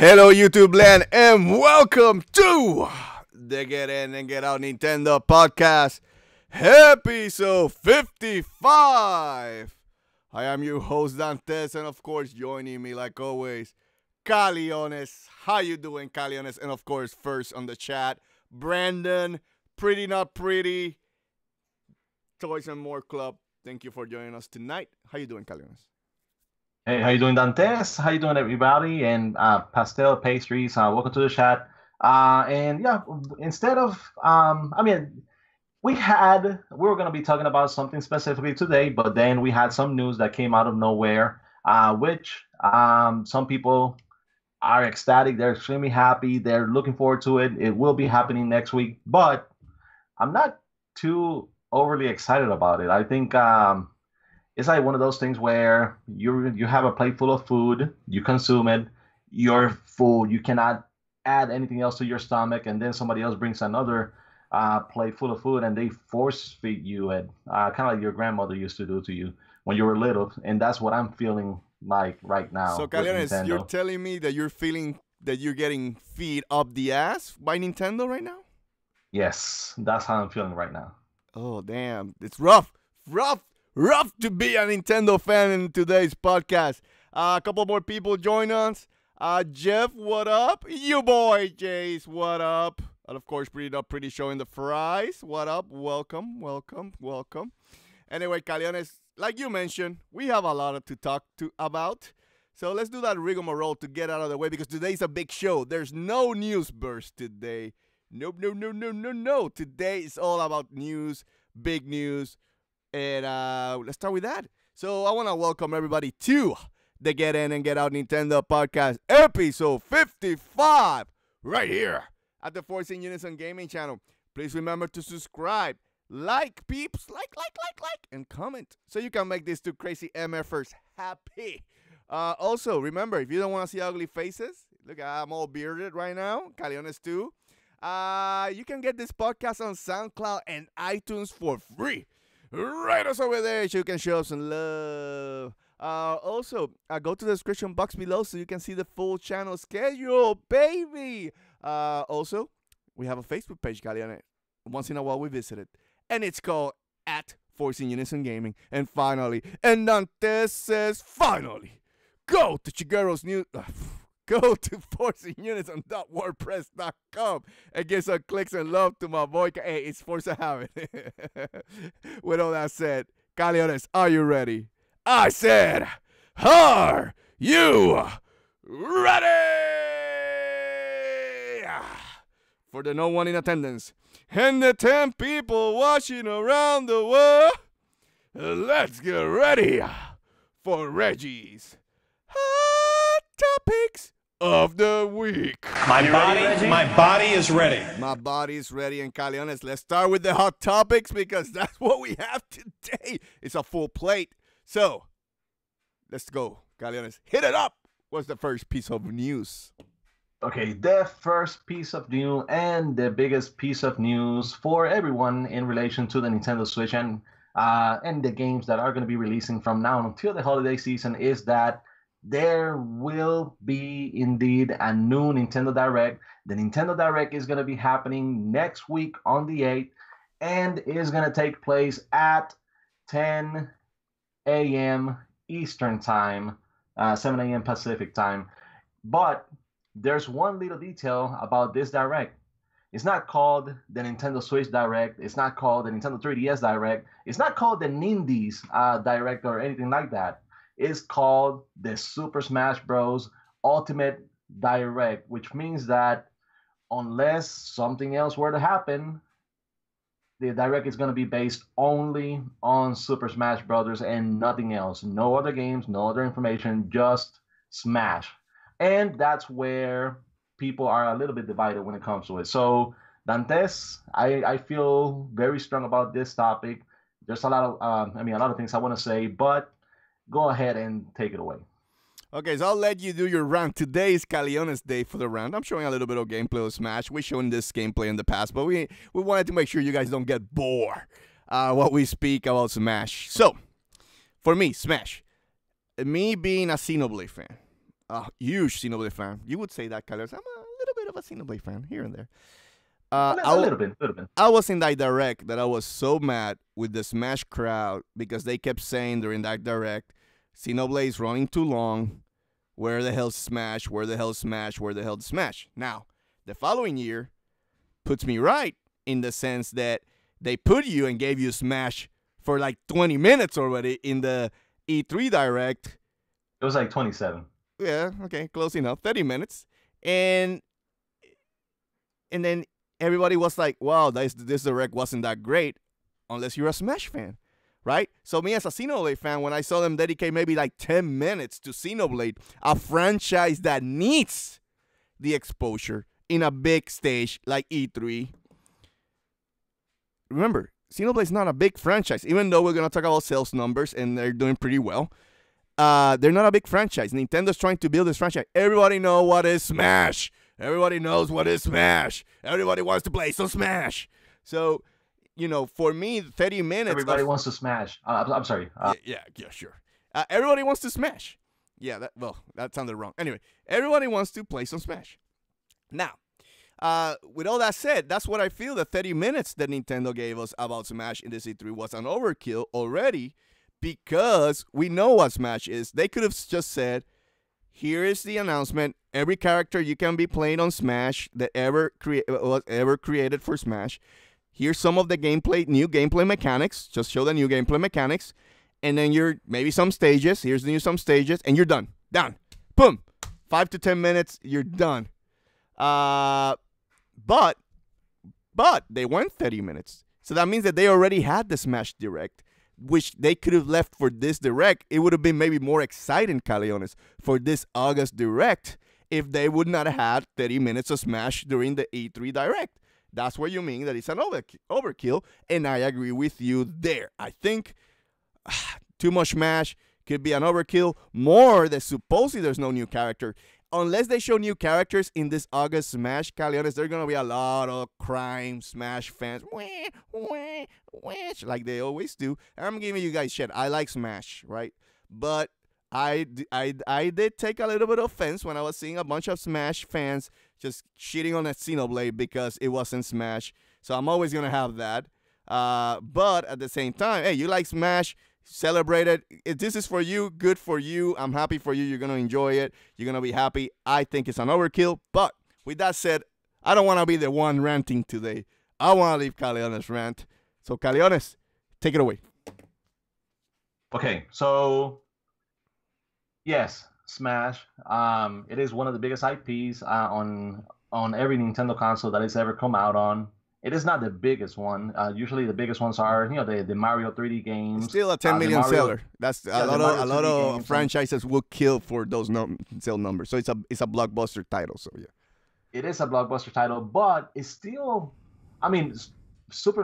Hello, YouTube land, and welcome to the Get In and Get Out Nintendo podcast, episode 55. I am your host, Dantes, and of course, joining me, like always, Caleones. How you doing, Caleones? And of course, first on the chat, Brandon, Pretty Not Pretty, Toys and More Club. Thank you for joining us tonight. How you doing, Caleones? Hey, how you doing, Dantes? How you doing, everybody? And Pastel Pastries, welcome to the chat. And yeah, instead of, we were going to be talking about something specifically today, but then we had some news that came out of nowhere, which some people are ecstatic. They're extremely happy. They're looking forward to it. It will be happening next week, but I'm not too overly excited about it. I think it's like one of those things where you have a plate full of food, you consume it, you're full, you cannot add anything else to your stomach, and then somebody else brings another plate full of food and they force feed you it, kind of like your grandmother used to do to you when you were little, and that's what I'm feeling like right now. So, Caleones, you're telling me that you're feeling that you're getting feed up the ass by Nintendo right now? Yes, that's how I'm feeling right now. Oh, damn. It's rough to be a Nintendo fan in today's podcast. A couple more people join us. Jeff, what up? You boy, Jace, what up? And of course, Pretty showing the fries. What up? Welcome. Anyway, Caleones, like you mentioned, we have a lot to talk about. So let's do that rigmarole to get out of the way because today's a big show. There's no news burst today. Nope. Today is all about news, big news. And let's start with that. So I want to welcome everybody to the Get In and Get Out Nintendo podcast, episode 55, right here at the Force In Unison gaming channel. Please remember to subscribe, like, peeps, like, and comment so you can make these two crazy MFers happy. Also, remember, if you don't want to see ugly faces, look, I'm all bearded right now, Caleones too. You can get this podcast on SoundCloud and iTunes for free. Right us over there so you can show us some love. Also, go to the description box below so you can see the full channel schedule, baby. Also, we have a Facebook page, Caleones. Once in a while we visit it. And it's called at Force In Unison Gaming. And finally, and Dantes says finally, go to Chigaro's news. Go to forceinunison.wordpress.com and get some clicks and love to my boy. Hey, it's Force of Habit. With all that said, Caleones, are you ready? I said, are you ready? For the no one in attendance and the 10 people watching around the world, let's get ready for Reggie's Hot Topics of the week. My body is ready. My body is ready. And Caleones, let's start with the hot topics because that's what we have today. It's a full plate. So let's go, Caleones. Hit it up. What's the first piece of news? Okay, the first piece of news and the biggest piece of news for everyone in relation to the Nintendo Switch and the games that are going to be releasing from now until the holiday season is that there will be indeed a new Nintendo Direct. The Nintendo Direct is going to be happening next week on the 8th and is going to take place at 10 a.m. Eastern Time, 7 a.m. Pacific Time. But there's one little detail about this Direct. It's not called the Nintendo Switch Direct. It's not called the Nintendo 3DS Direct. It's not called the Nindies Direct or anything like that. It's called the Super Smash Bros. Ultimate Direct, which means that unless something else were to happen, the Direct is going to be based only on Super Smash Bros. And nothing else. No other games, no other information, just Smash. And that's where people are a little bit divided when it comes to it. So, Dantes, I feel very strong about this topic. There's a lot of things I want to say, but go ahead and take it away. Okay, so I'll let you do your round. Today is Caleones Day for the round. I'm showing a little bit of gameplay of Smash. We've shown this gameplay in the past, but we wanted to make sure you guys don't get bored while we speak about Smash. So, for me, Smash, me being a Xenoblade fan, a huge Xenoblade fan. You would say that, Caleones. I'm a little bit of a Xenoblade fan here and there. A little bit, little bit. I was in that direct that I was so mad with the Smash crowd because they kept saying during that direct, Xenoblade's running too long. Where the hell's Smash? Where the hell's Smash? Where the hell's Smash? Now, the following year puts me right in the sense that they put you and gave you Smash for like 20 minutes already in the E3 direct. It was like 27. Yeah, okay, close enough. 30 minutes. And then everybody was like, wow, this direct wasn't that great unless you're a Smash fan, right? So me as a Xenoblade fan, when I saw them dedicate maybe like 10 minutes to Xenoblade, a franchise that needs the exposure in a big stage like E3. Remember, Xenoblade's not a big franchise, even though we're going to talk about sales numbers and they're doing pretty well. They're not a big franchise. Nintendo's trying to build this franchise. Everybody knows what is Smash. Everybody knows what is Smash. Everybody wants to play some Smash. So, you know, for me, 30 minutes. Everybody wants to Smash. I'm sorry. Yeah, sure. Everybody wants to Smash. Yeah, that sounded wrong. Anyway, everybody wants to play some Smash. Now, with all that said, that's what I feel the 30 minutes that Nintendo gave us about Smash in the E3 was an overkill already because we know what Smash is. They could have just said, here is the announcement. Every character you can be playing on Smash that was ever created for Smash. Here's some of the new gameplay mechanics. Just show the new gameplay mechanics. And then maybe some stages. Here's some stages. And you're done. Done. Boom. 5 to 10 minutes. You're done. But they went 30 minutes. So that means that they already had the Smash Direct, which they could have left for this Direct. It would have been maybe more exciting, Caleones, for this August Direct if they would not have had 30 minutes of Smash during the E3 Direct. That's what you mean that it's an overkill, and I agree with you there. I think too much Smash could be an overkill. More that supposedly there's no new character. Unless they show new characters in this August Smash, Caleones, there's going to be a lot of crime Smash fans. Like they always do. I'm giving you guys shit. I like Smash, right? But I did take a little bit of offense when I was seeing a bunch of Smash fans just shitting on a Xenoblade because it wasn't Smash. So I'm always going to have that. But at the same time, hey, you like Smash, celebrate it. If this is for you, good for you. I'm happy for you. You're going to enjoy it. You're going to be happy. I think it's an overkill. But with that said, I don't want to be the one ranting today. I want to leave Caleones rant. So Caleones, take it away. Okay, so yes, Smash. It is one of the biggest IPs on every Nintendo console that it's ever come out on. It is not the biggest one. Usually the biggest ones are, the Mario 3D games. It's still a 10 million seller. That's a lot of franchises will kill for those sale numbers. So it's a blockbuster title. So yeah, it is a blockbuster title, but it's still, Super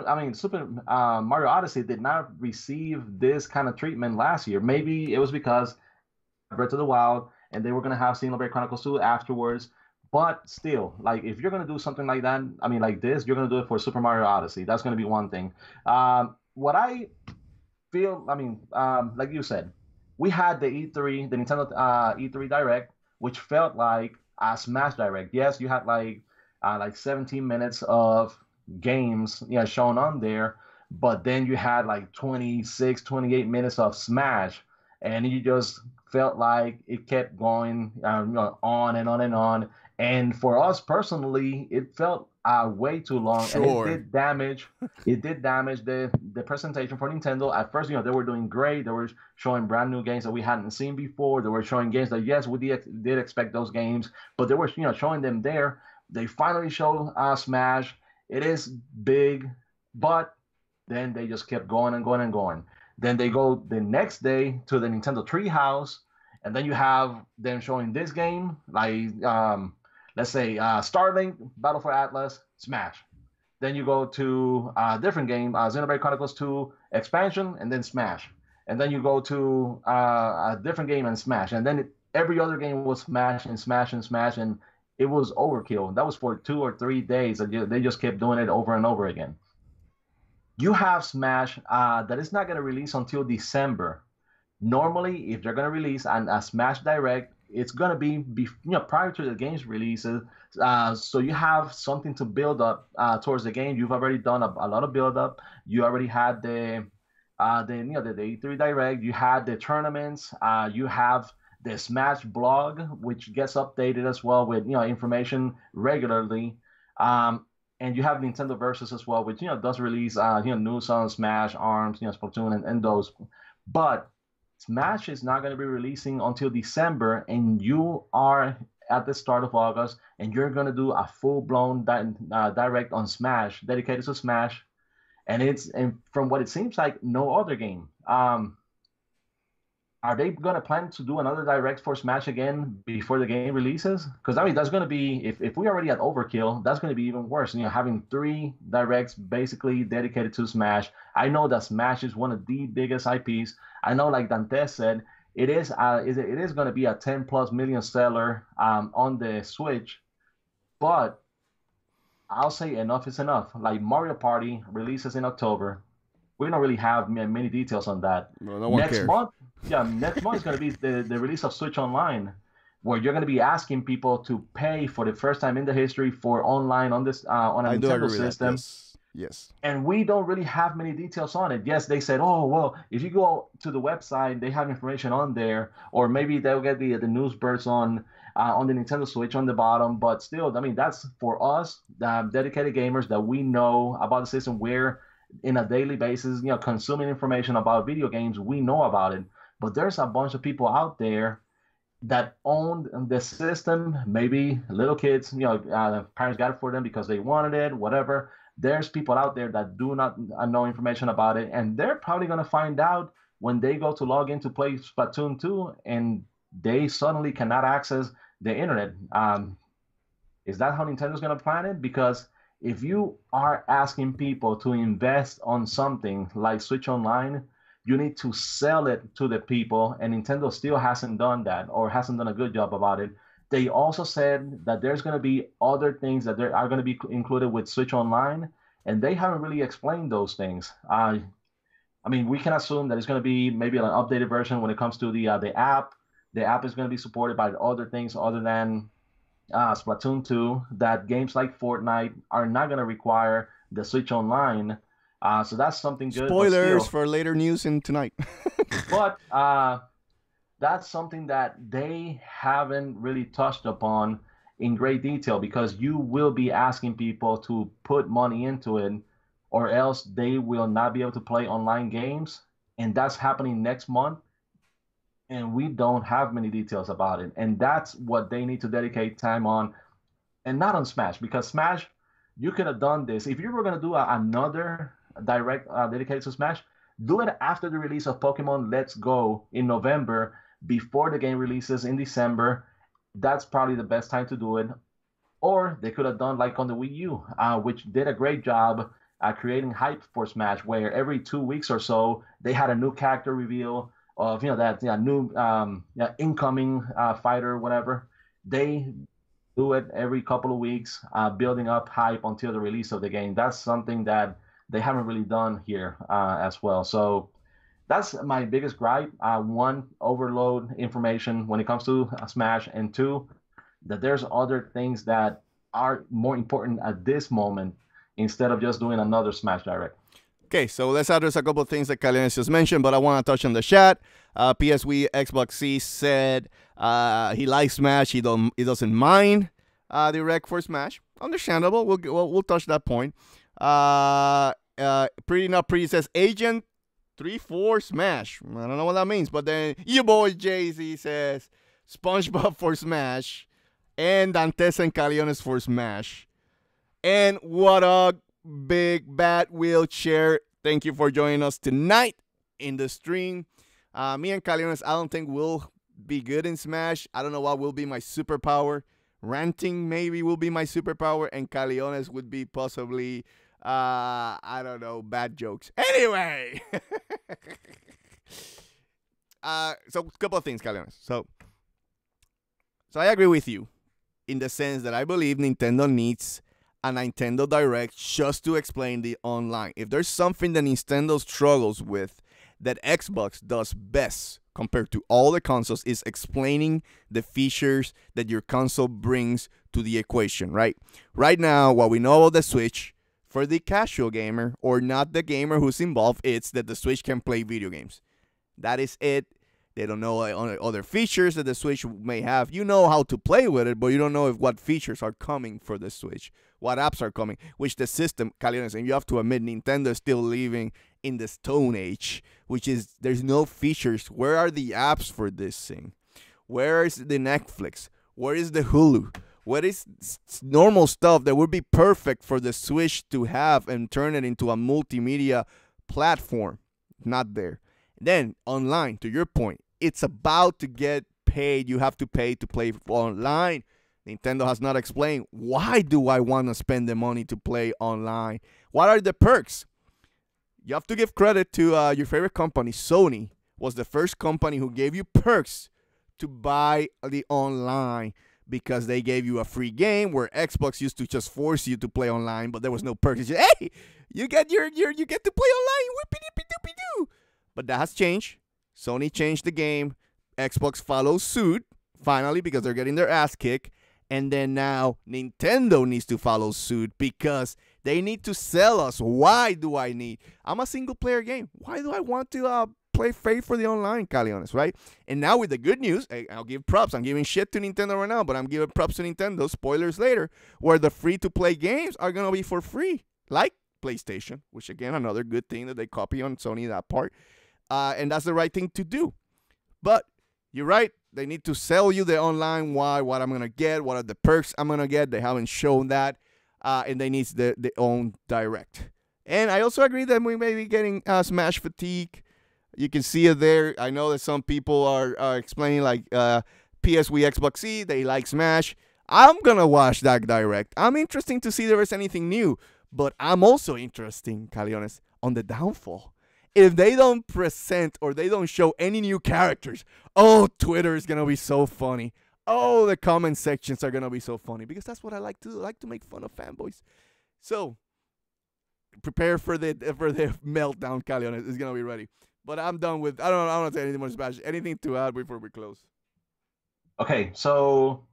Mario Odyssey did not receive this kind of treatment last year. Maybe it was because Breath of the Wild and they were gonna have Xenoblade Chronicles 2 afterwards. But still, like if you're gonna do something like that, like this, you're gonna do it for Super Mario Odyssey. That's gonna be one thing. What I feel, like you said, we had the Nintendo E3 Direct, which felt like a Smash Direct. Yes, you had like 17 minutes of games, shown on there, but then you had like 26, 28 minutes of Smash, and you just felt like it kept going on and on and on. And for us personally, it felt way too long. Sure. And it did damage the presentation for Nintendo. At first, they were doing great. They were showing brand new games that we hadn't seen before. They were showing games that, yes, we did expect those games, but they were showing them there. They finally showed Smash. It is big, but then they just kept going and going and going. Then they go the next day to the Nintendo Treehouse, and then you have them showing this game, like let's say Starlink, Battle for Atlas, Smash. Then you go to a different game, Xenoblade Chronicles 2 expansion, and then Smash. And then you go to a different game and Smash. And then every other game was Smash and Smash and Smash, and it was overkill. That was for 2 or 3 days. They just kept doing it over and over again. You have Smash that is not going to release until December. Normally, if they're going to release a Smash Direct, it's gonna be prior to the game's releases. So you have something to build up towards the game. You've already done a lot of build up. You already had the E3 Direct. You had the tournaments. You have the Smash blog, which gets updated as well with information regularly. And you have Nintendo Versus as well, which does release news on Smash, ARMS, Splatoon, and those. But Smash is not going to be releasing until December, and you are at the start of August, and you're going to do a full-blown direct on Smash, dedicated to Smash, and from what it seems like, no other game. Are they going to plan to do another direct for Smash again before the game releases? Because I mean, that's going to be, if we already had overkill, that's going to be even worse. Having 3 directs basically dedicated to Smash. I know that Smash is one of the biggest IPs. I know, like Dantes said, it is going to be a 10+ million seller on the Switch, but I'll say enough is enough. Like Mario Party releases in October. We don't really have many details on that. Well, no one cares. Next month is going to be the release of Switch Online, where you're going to be asking people to pay for the first time in the history for online on this on a Nintendo system. Yes. And we don't really have many details on it. Yes, they said, oh, well, if you go to the website, they have information on there, or maybe they'll get the news bursts on the Nintendo Switch on the bottom. But still, I mean, that's for us, dedicated gamers that we know about the system. We're in a daily basis, consuming information about video games. We know about it. But there's a bunch of people out there that own the system, maybe little kids, parents got it for them because they wanted it, whatever. There's people out there that do not know information about it, and they're probably going to find out when they go to log in to play Splatoon 2, and they suddenly cannot access the internet. Is that how Nintendo's going to plan it? Because if you are asking people to invest on something like Switch Online, you need to sell it to the people, and Nintendo still hasn't done that, or hasn't done a good job about it. They also said that there's going to be other things that are going to be included with Switch Online, and they haven't really explained those things. I mean, we can assume that it's going to be maybe an updated version when it comes to the app. The app is going to be supported by other things other than Splatoon 2, that games like Fortnite are not going to require the Switch Online. So that's something good. Spoilers for later news in tonight. But that's something that they haven't really touched upon in great detail, because you will be asking people to put money into it, or else they will not be able to play online games. And that's happening next month. And we don't have many details about it. And that's what they need to dedicate time on, and not on Smash, because Smash, you could have done this. If you were going to do another direct dedicated to Smash, do it after the release of Pokemon Let's Go in November, before the game releases in December. That's probably the best time to do it. Or they could have done like on the Wii U, which did a great job creating hype for Smash, where every 2 weeks or so they had a new character reveal of that new incoming fighter, whatever. They do it every couple of weeks, building up hype until the release of the game. That's something that they haven't really done here as well. So that's my biggest gripe. One, overload information when it comes to Smash, and 2, that there's other things that are more important at this moment instead of just doing another Smash Direct. Okay, so let's address a couple of things that Caleones just mentioned, but I want to touch on the chat. PSV Xbox C said he likes Smash. He doesn't mind direct for Smash. Understandable. We'll touch that point. Pretty Not Pretty says Agent 3-4 Smash. I don't know what that means, but then your boy Jay-Z says SpongeBob for Smash, and Dantes and Caleones for Smash. And what a big bad wheelchair. Thank you for joining us tonight in the stream. Me and Caleones, I don't think we'll be good in Smash. I don't know what will be my superpower. Ranting maybe will be my superpower, and Caleones would be possibly, I don't know, bad jokes. Anyway. So a couple of things, Caleones. So I agree with you in the sense that I believe Nintendo needs a Nintendo Direct just to explain the online. If there's something that Nintendo struggles with that Xbox does best compared to all the consoles is explaining the features that your console brings to the equation, right? Right now, what we know about the Switch, for the casual gamer or not the gamer who's involved, it's that the Switch can play video games. That is it. They don't know other features that the Switch may have. You know how to play with it, but you don't know what features are coming for the Switch, what apps are coming, which the system, Caleones, and you have to admit, Nintendo is still living in the Stone Age, which is there's no features. Where are the apps for this thing? Where is the Netflix? Where is the Hulu? What is normal stuff that would be perfect for the Switch to have and turn it into a multimedia platform? Not there. Then online, to your point, it's about to get paid. You have to pay to play online. Nintendo has not explained, why do I want to spend the money to play online? What are the perks? You have to give credit to your favorite company. Sony was the first company who gave you perks to buy the online, because they gave you a free game, where Xbox used to just force you to play online, but there was no perks. Just, hey, you get you get to play online. Whoopity-doopity-doo. But that has changed. Sony changed the game. Xbox follows suit, finally, because they're getting their ass kicked. And then now Nintendo needs to follow suit, because they need to sell us. Why do I need? I'm a single-player game. Why do I want to pay for the online, Caleones, right? And now with the good news, I'll give props. I'm giving shit to Nintendo right now, but I'm giving props to Nintendo. Spoilers later, where the free-to-play games are going to be for free, like PlayStation, which, again, another good thing that they copy on Sony, that part. And that's the right thing to do. But you're right. They need to sell you the online. Why? What I'm going to get? What are the perks I'm going to get? They haven't shown that. And they need their own direct. And I also agree that we may be getting Smash fatigue. You can see it there. I know that some people are explaining, like PS we Xbox C, they like Smash. I'm going to watch that direct. I'm interested to see if there is anything new. But I'm also interested, Caleones, on the downfall. If they don't present or they don't show any new characters, oh, Twitter is going to be so funny. Oh, the comment sections are going to be so funny, because that's what I like to do. I like to make fun of fanboys. So, prepare for the meltdown, Caleones. It's going to be ready. But I'm done with, I don't want to say anything more Smash. Anything to add before we close? Okay, so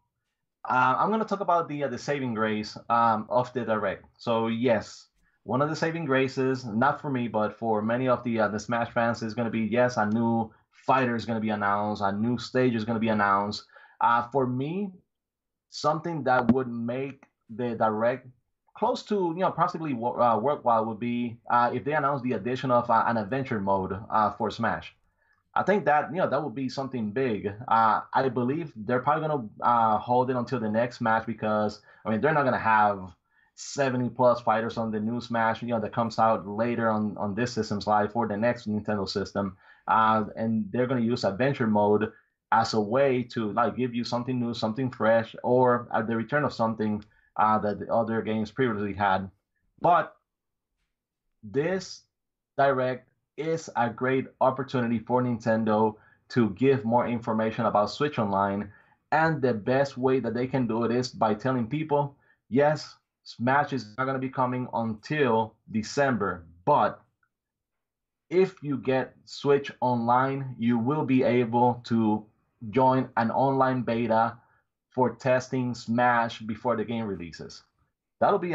I'm going to talk about the saving grace of the Direct. So, yes. One of the saving graces, not for me, but for many of the Smash fans, is going to be, yes, a new fighter is going to be announced, a new stage is going to be announced. For me, something that would make the Direct close to, possibly worthwhile would be if they announce the addition of an adventure mode for Smash. I think that, that would be something big. I believe they're probably going to hold it until the next match, because, they're not going to have 70 plus fighters on the new Smash, that comes out later on this system's life for the next Nintendo system. And they're going to use adventure mode as a way to give you something new, something fresh, or the return of something that the other games previously had. But this Direct is a great opportunity for Nintendo to give more information about Switch Online. And the best way that they can do it is by telling people, yes, Smash is not going to be coming until December, but if you get Switch Online, you will be able to join an online beta for testing Smash before the game releases. That'll be,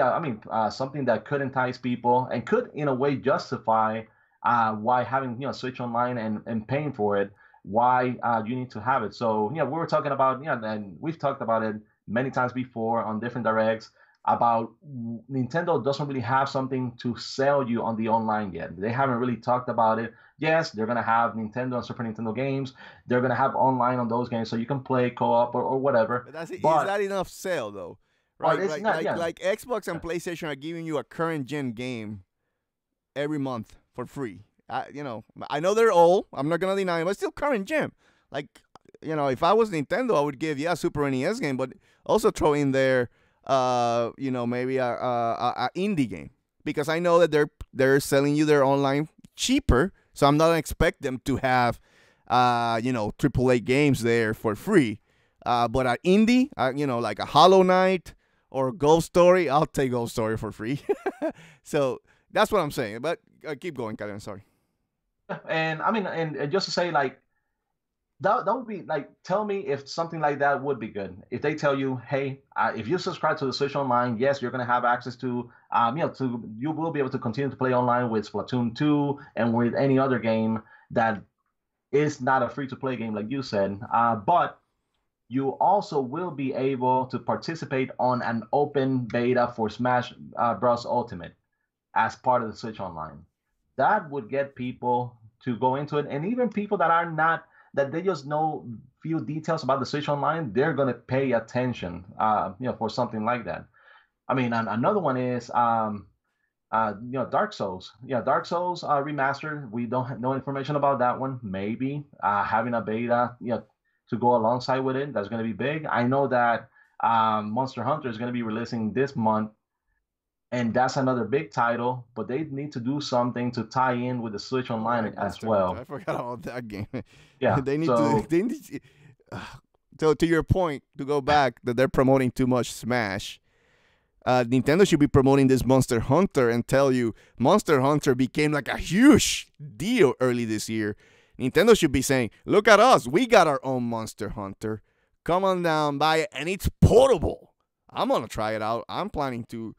something that could entice people and could, in a way, justify why having Switch Online and paying for it, why you need to have it. So, we were talking about, and we've talked about it many times before on different directs, about Nintendo doesn't really have something to sell you on the online yet. They haven't really talked about it. Yes, they're going to have Nintendo and Super Nintendo games. They're going to have online on those games, so you can play co-op or whatever. But is that enough sale, though? Right? Well, like Xbox and PlayStation are giving you a current-gen game every month for free. I know they're old. I'm not going to deny it, but still current-gen. If I was Nintendo, I would give, Super NES game, but also throw in there maybe a indie game, because I know that they're selling you their online cheaper, so I'm not gonna expect them to have AAA games there for free. But an indie, like a Hollow Knight or Ghost Story, I'll take Ghost Story for free. So that's what I'm saying. But keep going, Karen. Sorry. And and just to say, that would be like, tell me if something like that would be good. If they tell you, hey, if you subscribe to the Switch Online, yes, you're going to have access to, you will be able to continue to play online with Splatoon 2 and with any other game that is not a free-to-play game, like you said. But you also will be able to participate on an open beta for Smash Bros. Ultimate as part of the Switch Online. That would get people to go into it, and even people that are not, that they just know few details about the Switch Online, they're going to pay attention, for something like that. I mean, another one is, Dark Souls. Yeah, Dark Souls remastered. We don't have no information about that one. Maybe having a beta, to go alongside with it, that's going to be big. I know that Monster Hunter is going to be releasing this month, and that's another big title, but they need to do something to tie in with the Switch Online as well. I forgot about that game. Yeah, they need to. So to your point, to go back, that they're promoting too much Smash. Nintendo should be promoting this Monster Hunter and tell you Monster Hunter became like a huge deal early this year. Nintendo should be saying, look at us. We got our own Monster Hunter. Come on down, buy it. And it's portable. I'm going to try it out. I'm planning to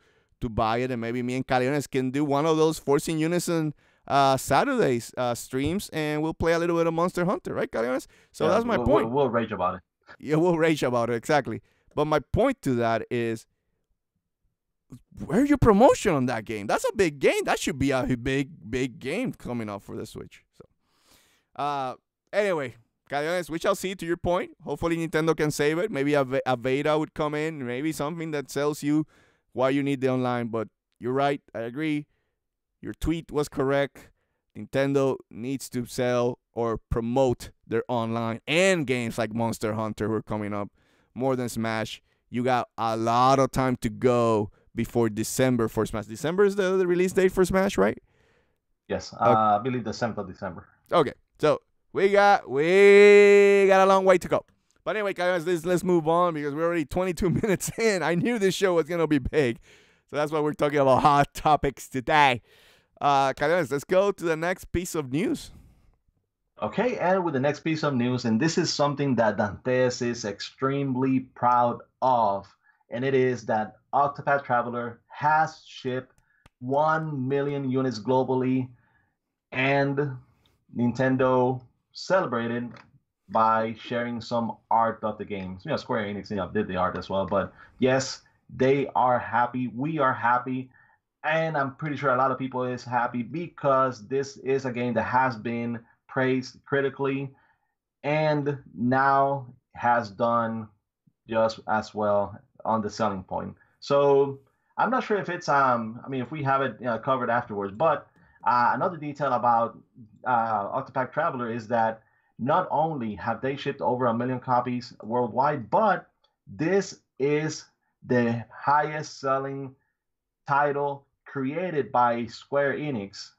buy it. And maybe me and Caleones can do one of those Force In Unison Saturdays streams. And we'll play a little bit of Monster Hunter. Right, Caleones? So that's my point. We'll rage about it. Yeah, we'll rage about it. Exactly. But my point to that is, where's your promotion on that game? That's a big game. That should be a big game coming up for the Switch. So, anyway, Caleones, we shall see. To your point, hopefully Nintendo can save it. Maybe a beta would come in. Maybe something that sells you why you need the online. But you're right. I agree. Your tweet was correct. Nintendo needs to sell or promote their online and games like Monster Hunter who are coming up more than Smash. You got a lot of time to go before December for Smash. December is the release date for Smash, right? Yes, I believe the 7th of December. Okay, so we got a long way to go. But anyway, guys, let's move on because we're already 22 minutes in. I knew this show was gonna be big, so that's why we're talking about hot topics today. Caleones, let's go to the next piece of news. Okay, and with the next piece of news, and this is something that Dantes is extremely proud of, and it is that Octopath Traveler has shipped 1 million units globally, and Nintendo celebrated by sharing some art of the game. Square Enix did the art as well, but yes, they are happy. We are happy, and I'm pretty sure a lot of people is happy because this is a game that has been praised critically and now has done just as well on the selling point. So I'm not sure if it's if we have it covered afterwards, but another detail about Octopath Traveler is that not only have they shipped over 1 million copies worldwide, but this is the highest selling title created by Square Enix.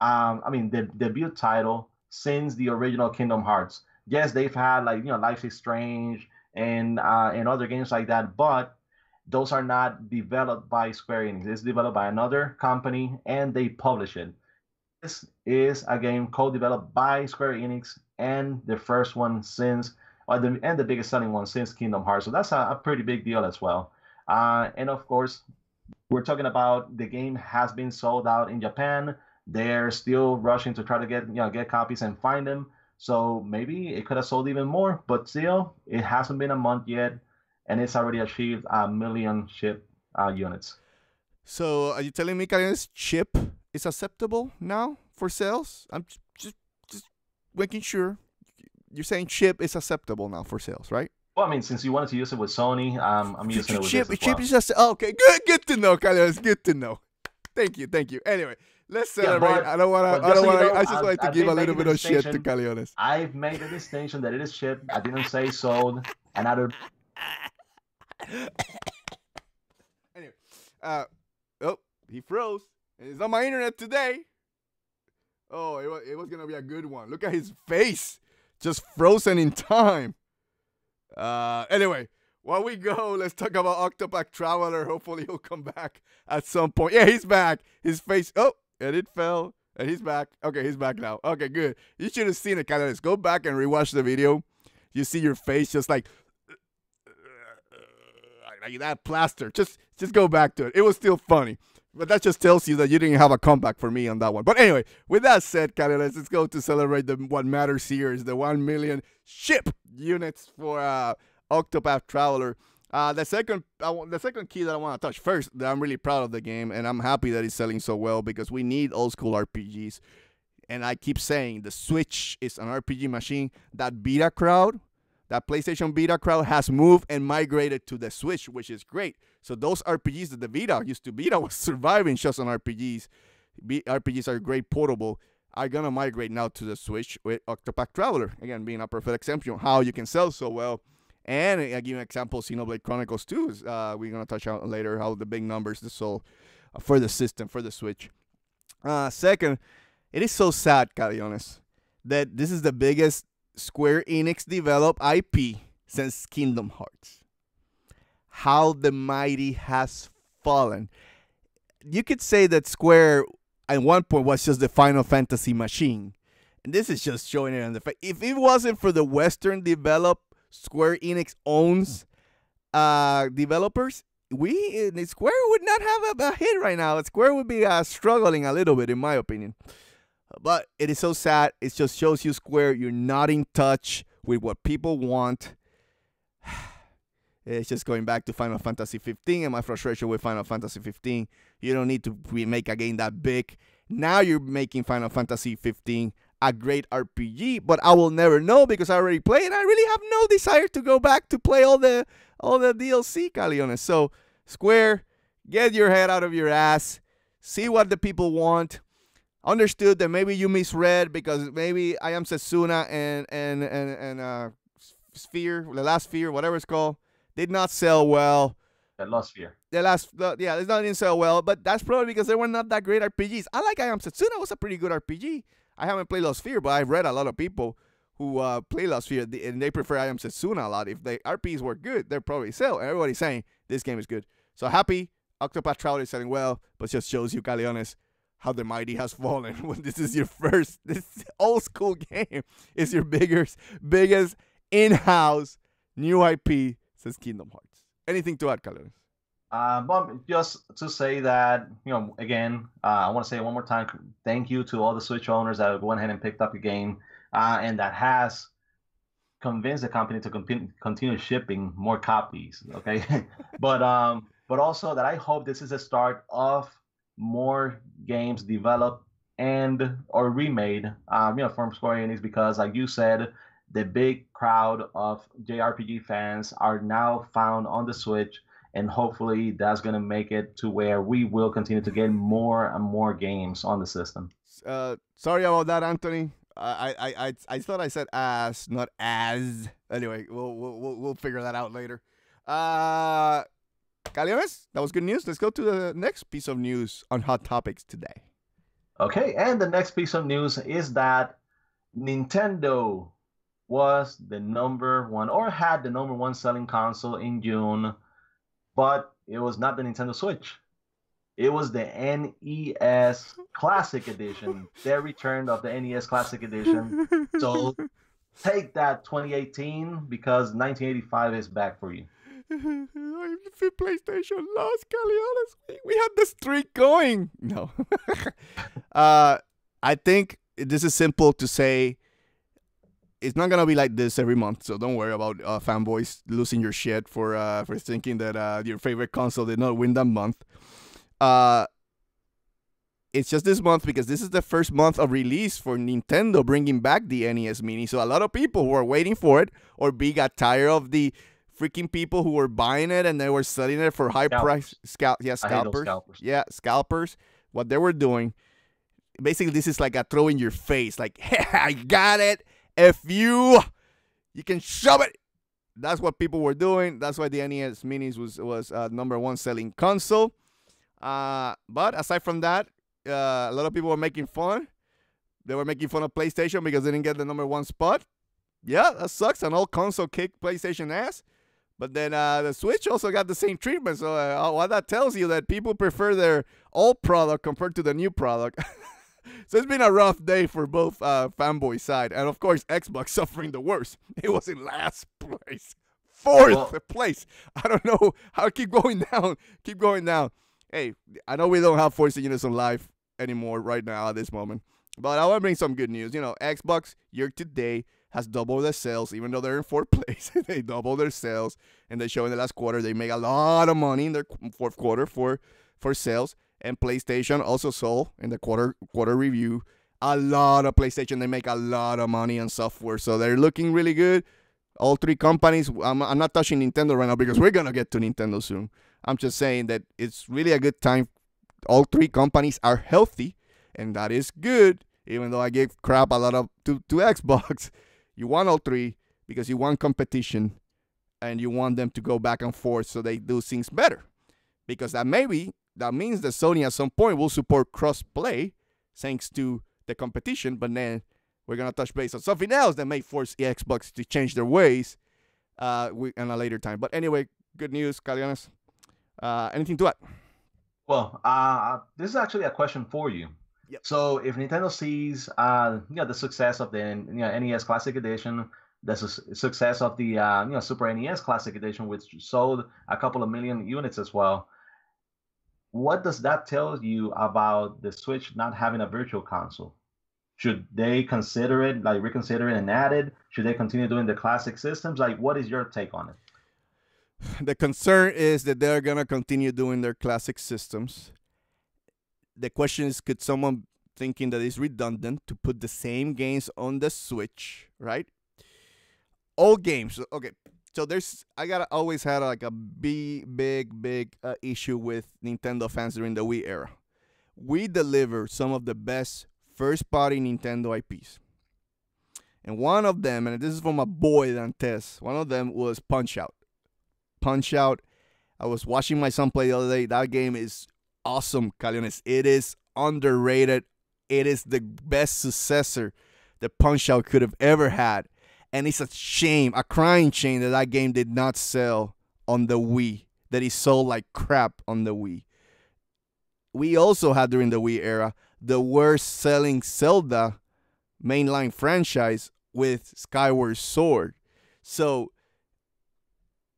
The debut title since the original Kingdom Hearts. Yes, they've had Life is Strange and other games like that, but those are not developed by Square Enix. It's developed by another company and they publish it. This is a game co-developed by Square Enix and the first one since, and the biggest selling one since Kingdom Hearts. So that's a pretty big deal as well. And of course, we're talking about the game has been sold out in Japan. They're still rushing to try to get copies and find them. So maybe it could have sold even more, but still, it hasn't been a month yet, and it's already achieved 1 million shipped units. So are you telling me, Caleones, chip is acceptable now for sales? I'm just making sure. You're saying chip is acceptable now for sales, right? Well, since you wanted to use it with Sony, I'm using it with this as well. Chip is just okay. Good to know, Caleones. Good to know. Thank you. Let's celebrate. Yeah, I just wanted to give a little bit of shit to Caleones. I've made a distinction that it is shipped. I didn't say sold. And I don't. Anyway, he froze. It's on my internet today. Oh, it was gonna be a good one. Look at his face, just frozen in time. Anyway, while we go, let's talk about Octopath Traveler. Hopefully he'll come back at some point. Yeah, he's back. His face. Oh, and it fell. And he's back. Okay, he's back now. Okay, good. You should have seen it, Caleones. Go back and rewatch the video. You see your face just like that plaster. Just go back to it. It was still funny. But that just tells you that you didn't have a comeback for me on that one. But anyway, with that said, Caleones, let's go to celebrate what matters here is the 1 million ship units for Octopath Traveler. The second key that I want to touch first, that I'm really proud of the game, and I'm happy that it's selling so well because we need old school RPGs. And I keep saying the Switch is an RPG machine. That beta crowd, that PlayStation beta crowd has moved and migrated to the Switch, which is great. So those RPGs that the Vita used to beta was surviving just on RPGs. RPGs are great portable. Are gonna migrate now to the Switch with Octopath Traveler. Again, being a perfect example of how you can sell so well. And I give you an example, Xenoblade Chronicles 2. We're gonna touch on later how the big numbers they sold for the system, for the Switch. Second, it is so sad, Caleones, that this is the biggest Square Enix developed IP since Kingdom Hearts. How the mighty has fallen. You could say that Square at one point was just the Final Fantasy machine. And this is just showing it on the face. If it wasn't for the Western developed Square Enix owns developers, Square would not have a hit right now. Square would be struggling a little bit, in my opinion. But it is so sad. It just shows you, Square, you're not in touch with what people want. It's just going back to Final Fantasy 15 and my frustration with Final Fantasy 15. You don't need to make a game that big. Now you're making Final Fantasy 15 a great RPG, but I will never know because I already played and I really have no desire to go back to play all the DLC, Caleones. So, Square, get your head out of your ass. See what the people want. Understood that maybe you misread because maybe I Am Setsuna and Sphere, the last Sphere, whatever it's called, did not sell well. The Lost Sphere. Yeah, it's not didn't sell well, but that's probably because they were not that great RPGs. I like I Am Setsuna. It was a pretty good RPG. I haven't played Lost Sphere, but I've read a lot of people who play Lost Sphere, and they prefer I Am Setsuna a lot. If the RPGs were good, they'd probably sell. And everybody's saying this game is good. So happy Octopath Traveler is selling well, but just shows you, Caleones, how the mighty has fallen. When this is your first, this old school game is your biggest in-house new IP since Kingdom Hearts. Anything to add, Caleones? Well, just to say that, again, I want to say it one more time, thank you to all the Switch owners that went ahead and picked up the game and that has convinced the company to continue shipping more copies, okay? but also that I hope this is a start of more games developed and or remade, from Square Enix, because like you said, the big crowd of JRPG fans are now found on the Switch. And hopefully that's going to make it to where we will continue to get more and more games on the system. Sorry about that, Anthony. I thought I said as, not as. Anyway, we'll figure that out later. Caleones, that was good news. Let's go to the next piece of news on Hot Topics today. Okay, and the next piece of news is that Nintendo was the number one, or had the number one selling console in June. But it was not the Nintendo Switch. It was the NES Classic Edition. Their return of the NES Classic Edition. So take that 2018 because 1985 is back for you. PlayStation lost, Caleones. We had the streak going. No. I think this is simple to say. It's not gonna be like this every month, so don't worry about fanboys losing your shit for thinking that your favorite console did not win that month. It's just this month because this is the first month of release for Nintendo bringing back the NES Mini. So a lot of people who are waiting for it or got tired of the freaking people who were buying it and they were selling it for high price. Scalpers. Yeah, scalpers. What they were doing, basically, this is like a throw in your face. Like, hey, I got it. If you can shove it. That's what people were doing. That's why the NES Minis was number one selling console. But aside from that, a lot of people were making fun. They were making fun of PlayStation because they didn't get the number one spot. Yeah, that sucks. An old console kicked PlayStation ass. But then the Switch also got the same treatment. So what that tells you that people prefer their old product compared to the new product. So it's been a rough day for both fanboy side, and of course Xbox suffering the worst. It was in last place, fourth place. I don't know how. Keep going down, keep going down. Hey, I know we don't have Force In Unison live anymore right now at this moment, but I want to bring some good news. You know, Xbox year to date has doubled their sales, even though they're in fourth place. They doubled their sales, and they show in the last quarter they make a lot of money in their fourth quarter for sales. And PlayStation also sold in the quarter review a lot of PlayStation. They make a lot of money on software, so they're looking really good. All three companies. I'm not touching Nintendo right now because we're gonna get to Nintendo soon. I'm just saying that it's really a good time. All three companies are healthy, and that is good. Even though I gave crap a lot of to Xbox, you want all three because you want competition, and you want them to go back and forth so they do things better. Because that means that Sony at some point will support cross-play thanks to the competition, but then we're going to touch base on something else that may force the Xbox to change their ways in a later time. But anyway, good news, Caleones. Anything to add? Well, this is actually a question for you. Yep. So if Nintendo sees the success of the NES Classic Edition, the success of the Super NES Classic Edition, which sold a couple of million units as well, what does that tell you about the Switch not having a virtual console? Should they consider it, like reconsider it and add it? Should they continue doing the classic systems? Like, what is your take on it? The concern is that they're going to continue doing their classic systems. The question is, could someone thinking that it's redundant to put the same games on the Switch, right? All games. Okay. So always had like a big issue with Nintendo fans during the Wii era. We deliver some of the best first-party Nintendo IPs. And one of them, and this is from my boy Dantes, one of them was Punch-Out. Punch-Out, I was watching my son play the other day. That game is awesome, Caleones. It is underrated. It is the best successor that Punch-Out could have ever had. And it's a shame, a crying shame that game did not sell on the Wii, that it sold like crap on the Wii. We also had during the Wii era the worst selling Zelda mainline franchise with Skyward Sword. So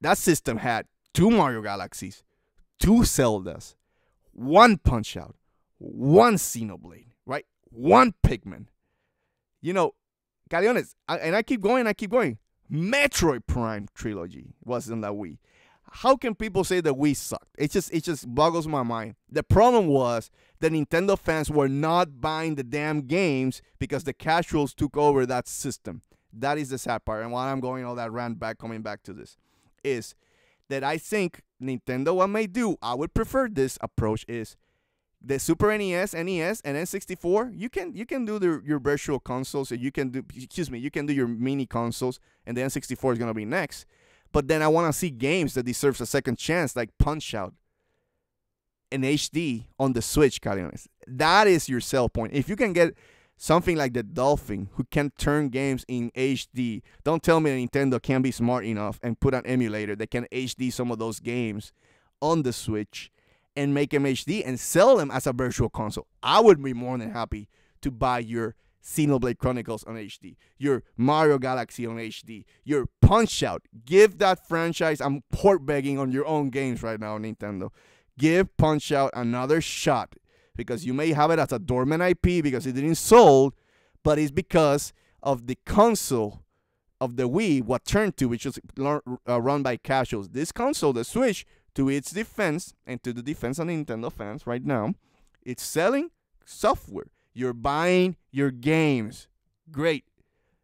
that system had 2 Mario Galaxies, 2 Zeldas, 1 Punch-Out, 1 Xenoblade, right? 1 Pikmin. You know, Caleones, and I keep going. Metroid Prime trilogy was in that Wii. How can people say that Wii sucked? It just boggles my mind. The problem was that Nintendo fans were not buying the damn games because the casuals took over that system. That is the sad part. And while I'm going all that rant back, coming back to this, is that I think Nintendo, what may do, I would prefer this approach, is the Super NES, NES, and N64, you can do your virtual consoles, and you can do your mini consoles, and the N64 is gonna be next. But then I want to see games that deserves a second chance, like Punch-Out in HD on the Switch, Caleones. That is your sell point. If you can get something like the Dolphin, who can turn games in HD, don't tell me that Nintendo can't be smart enough and put an emulator that can HD some of those games on the Switch and make them HD and sell them as a virtual console. I would be more than happy to buy your Xenoblade Chronicles on HD, your Mario Galaxy on HD, your Punch-Out. Give that franchise, I'm port begging on your own games right now, Nintendo. Give Punch-Out another shot, because you may have it as a dormant IP because it didn't sold, but it's because of the console of the Wii, what turned to, which is run by casuals. This console, the Switch, to its defense, and to the defense of Nintendo fans right now, it's selling software. You're buying your games. Great.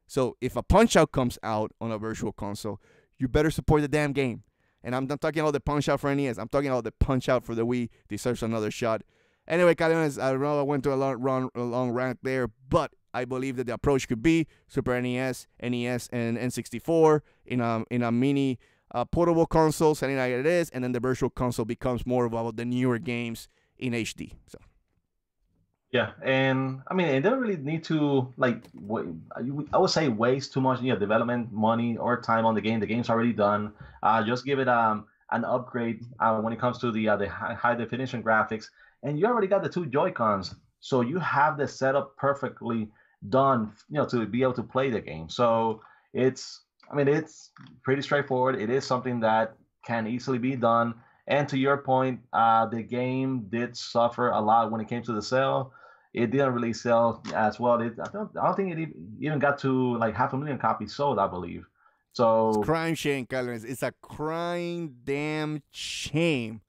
So if a Punch-Out comes out on a virtual console, you better support the damn game. And I'm not talking about the Punch-Out for NES. I'm talking about the Punch-Out for the Wii. Deserves another shot. Anyway, Caleones, I know I went to a long rant there, but I believe that the approach could be Super NES, NES, and N64 in a mini portable console, setting like it is, and then the virtual console becomes more about the newer games in HD. So. Yeah, and I mean, they don't really need to, like, I would say waste too much, development money or time on the game. The game's already done. Just give it an upgrade when it comes to the high definition graphics, and you already got the 2 Joy-Cons. So you have the setup perfectly done, to be able to play the game. So it's pretty straightforward. It is something that can easily be done. And to your point, the game did suffer a lot when it came to the sale. It didn't really sell as well. I don't think it even got to like 500,000 copies sold, I believe. It's So crime shame, Caleones. It's a crying damn shame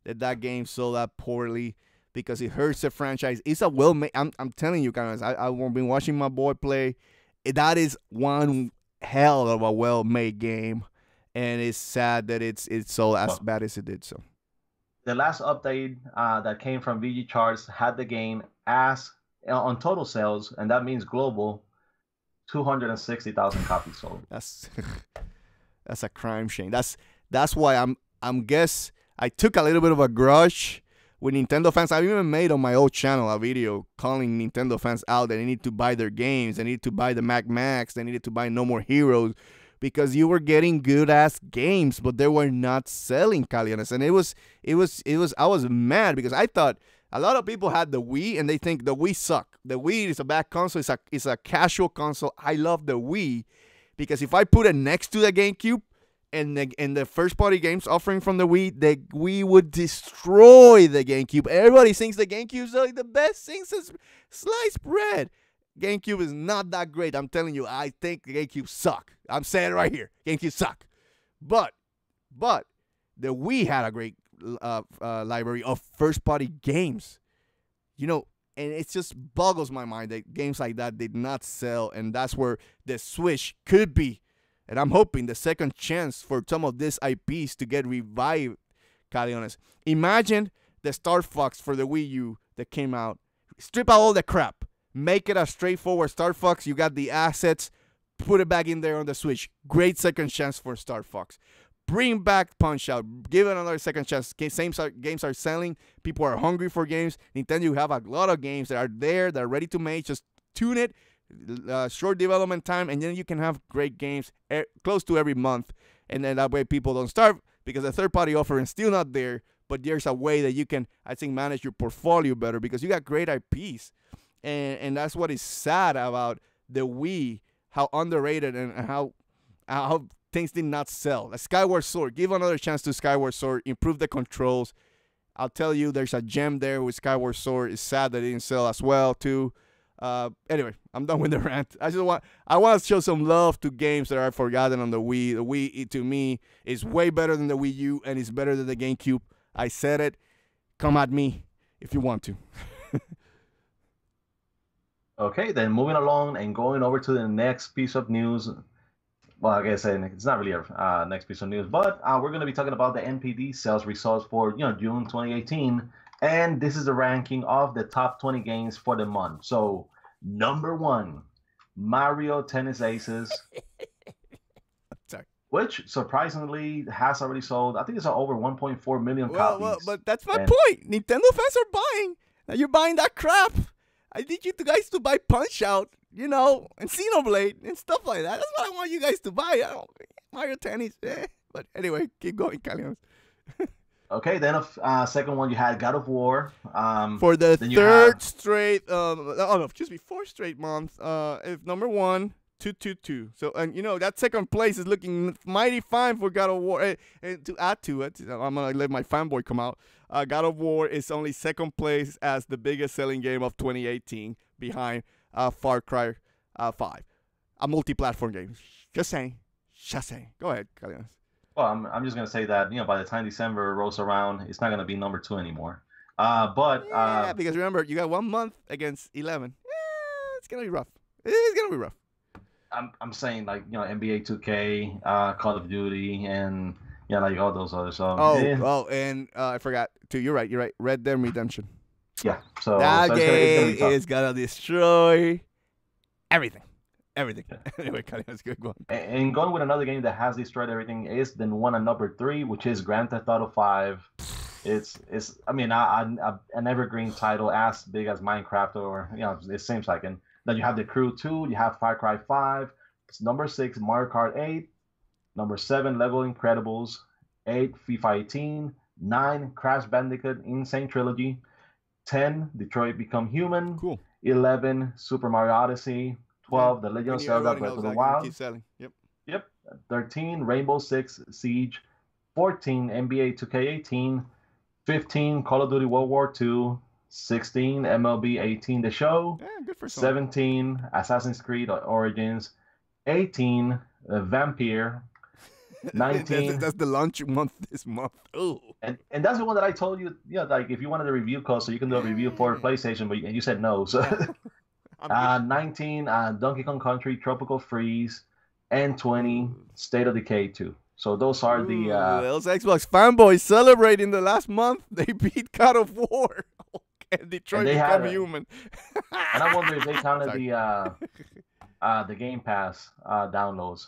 that game sold that poorly because it hurts the franchise. It's a well made. I'm telling you, guys. I've been watching my boy play. That is one hell of a well made game, and it's sad that it's sold as well, bad as it did. So the last update that came from VG Charts had the game as on total sales, and that means global, 260,000 copies sold. that's that's a crime shame. That's why I'm guess I took a little bit of a grudge with Nintendo fans. I've even made on my old channel a video calling Nintendo fans out that they need to buy their games. They need to buy the Max. They needed to buy No More Heroes because you were getting good ass games, but they were not selling, Caleones. And it was I was mad because I thought a lot of people had the Wii and they think the Wii suck. The Wii is a bad console. It's a casual console. I love the Wii because if I put it next to the GameCube, and the first party games offering from the Wii would destroy the GameCube. Everybody thinks the GameCube is like the best thing since sliced bread. GameCube is not that great. I'm telling you, I think the GameCube suck. I'm saying it right here. GameCube suck. But the Wii had a great library of first party games. And it just boggles my mind that games like that did not sell, and that's where the Switch could be. And I'm hoping the second chance for some of these IPs to get revived, Caleones. Imagine the Star Fox for the Wii U that came out. Strip out all the crap. Make it a straightforward Star Fox. You got the assets. Put it back in there on the Switch. Great second chance for Star Fox. Bring back Punch-Out. Give it another second chance. Games are selling. People are hungry for games. Nintendo, you have a lot of games that are there. That are ready to make. Just tune it. Short development time, and then you can have great games close to every month, and then that way people don't starve because the third-party offering is still not there, but there's a way that you can, I think, manage your portfolio better because you got great IPs, and that's what is sad about the Wii, how underrated and how things did not sell. The Skyward Sword, give another chance to Skyward Sword, improve the controls. I'll tell you, there's a gem there with Skyward Sword. It's sad that it didn't sell as well too. Anyway, I'm done with the rant. I want to show some love to games that are forgotten on the Wii. The Wii, to me, is way better than the Wii U, and it's better than the GameCube. I said it. Come at me if you want to. Okay, then moving along and going over to the next piece of news. Well, I guess it's not really a next piece of news, but we're going to be talking about the NPD sales results for June 2018. And this is the ranking of the top 20 games for the month. So, number 1, Mario Tennis Aces, which surprisingly has already sold. I think it's over 1.4 million copies. Well, but that's my point. Nintendo fans are buying. Now you're buying that crap. I need you guys to buy Punch-Out, and Xenoblade and stuff like that. That's what I want you guys to buy. Mario Tennis. But anyway, keep going, Caleones. Okay, then second one you had God of War. For the third straight, fourth straight month. If number 1, 222. So that second place is looking mighty fine for God of War. And to add to it, I'm gonna let my fanboy come out. God of War is only second place as the biggest selling game of 2018, behind Far Cry 5, a multi-platform game. Just saying. Go ahead, Caleones. Well, I'm just going to say that, by the time December rolls around, it's not going to be number 2 anymore. Because remember, you got 1 month against 11. It's going to be rough. It's going to be rough. I'm saying, like, NBA 2K, Call of Duty, and, like all those others. So, and I forgot, too. You're right. Red Dead Redemption. Yeah. So that game is going to destroy everything. Anyway, that's good one. And going with another game that has destroyed everything is the one at number 3, which is Grand Theft Auto 5. It's an evergreen title as big as Minecraft, or it seems like. And then you have The Crew 2, you have Far Cry 5. It's number 6, Mario Kart 8. Number 7, Lego Incredibles. 8, FIFA 18. 9, Crash Bandicoot Insane Trilogy. 10, Detroit Become Human. Cool. 11, Super Mario Odyssey. 12, The Legend of Zelda Everybody Breath knows of the that game. Wild. Keep selling. Yep. Yep. 13, Rainbow Six Siege. 14, NBA 2K18. 15, Call of Duty World War II. 16, MLB 18 The Show. Yeah, good for some. 17, Assassin's Creed Origins. 18, Vampire. 19. That's the launch month this month. Oh. And that's the one that I told you, like if you wanted a review code, so you can do a review for PlayStation, but you said no. So 19, Donkey Kong Country Tropical Freeze, and 20, State of Decay 2. So those are the those Xbox fanboys celebrating the last month. They beat God of War. And Detroit Become Human. And I wonder if they counted the Game Pass downloads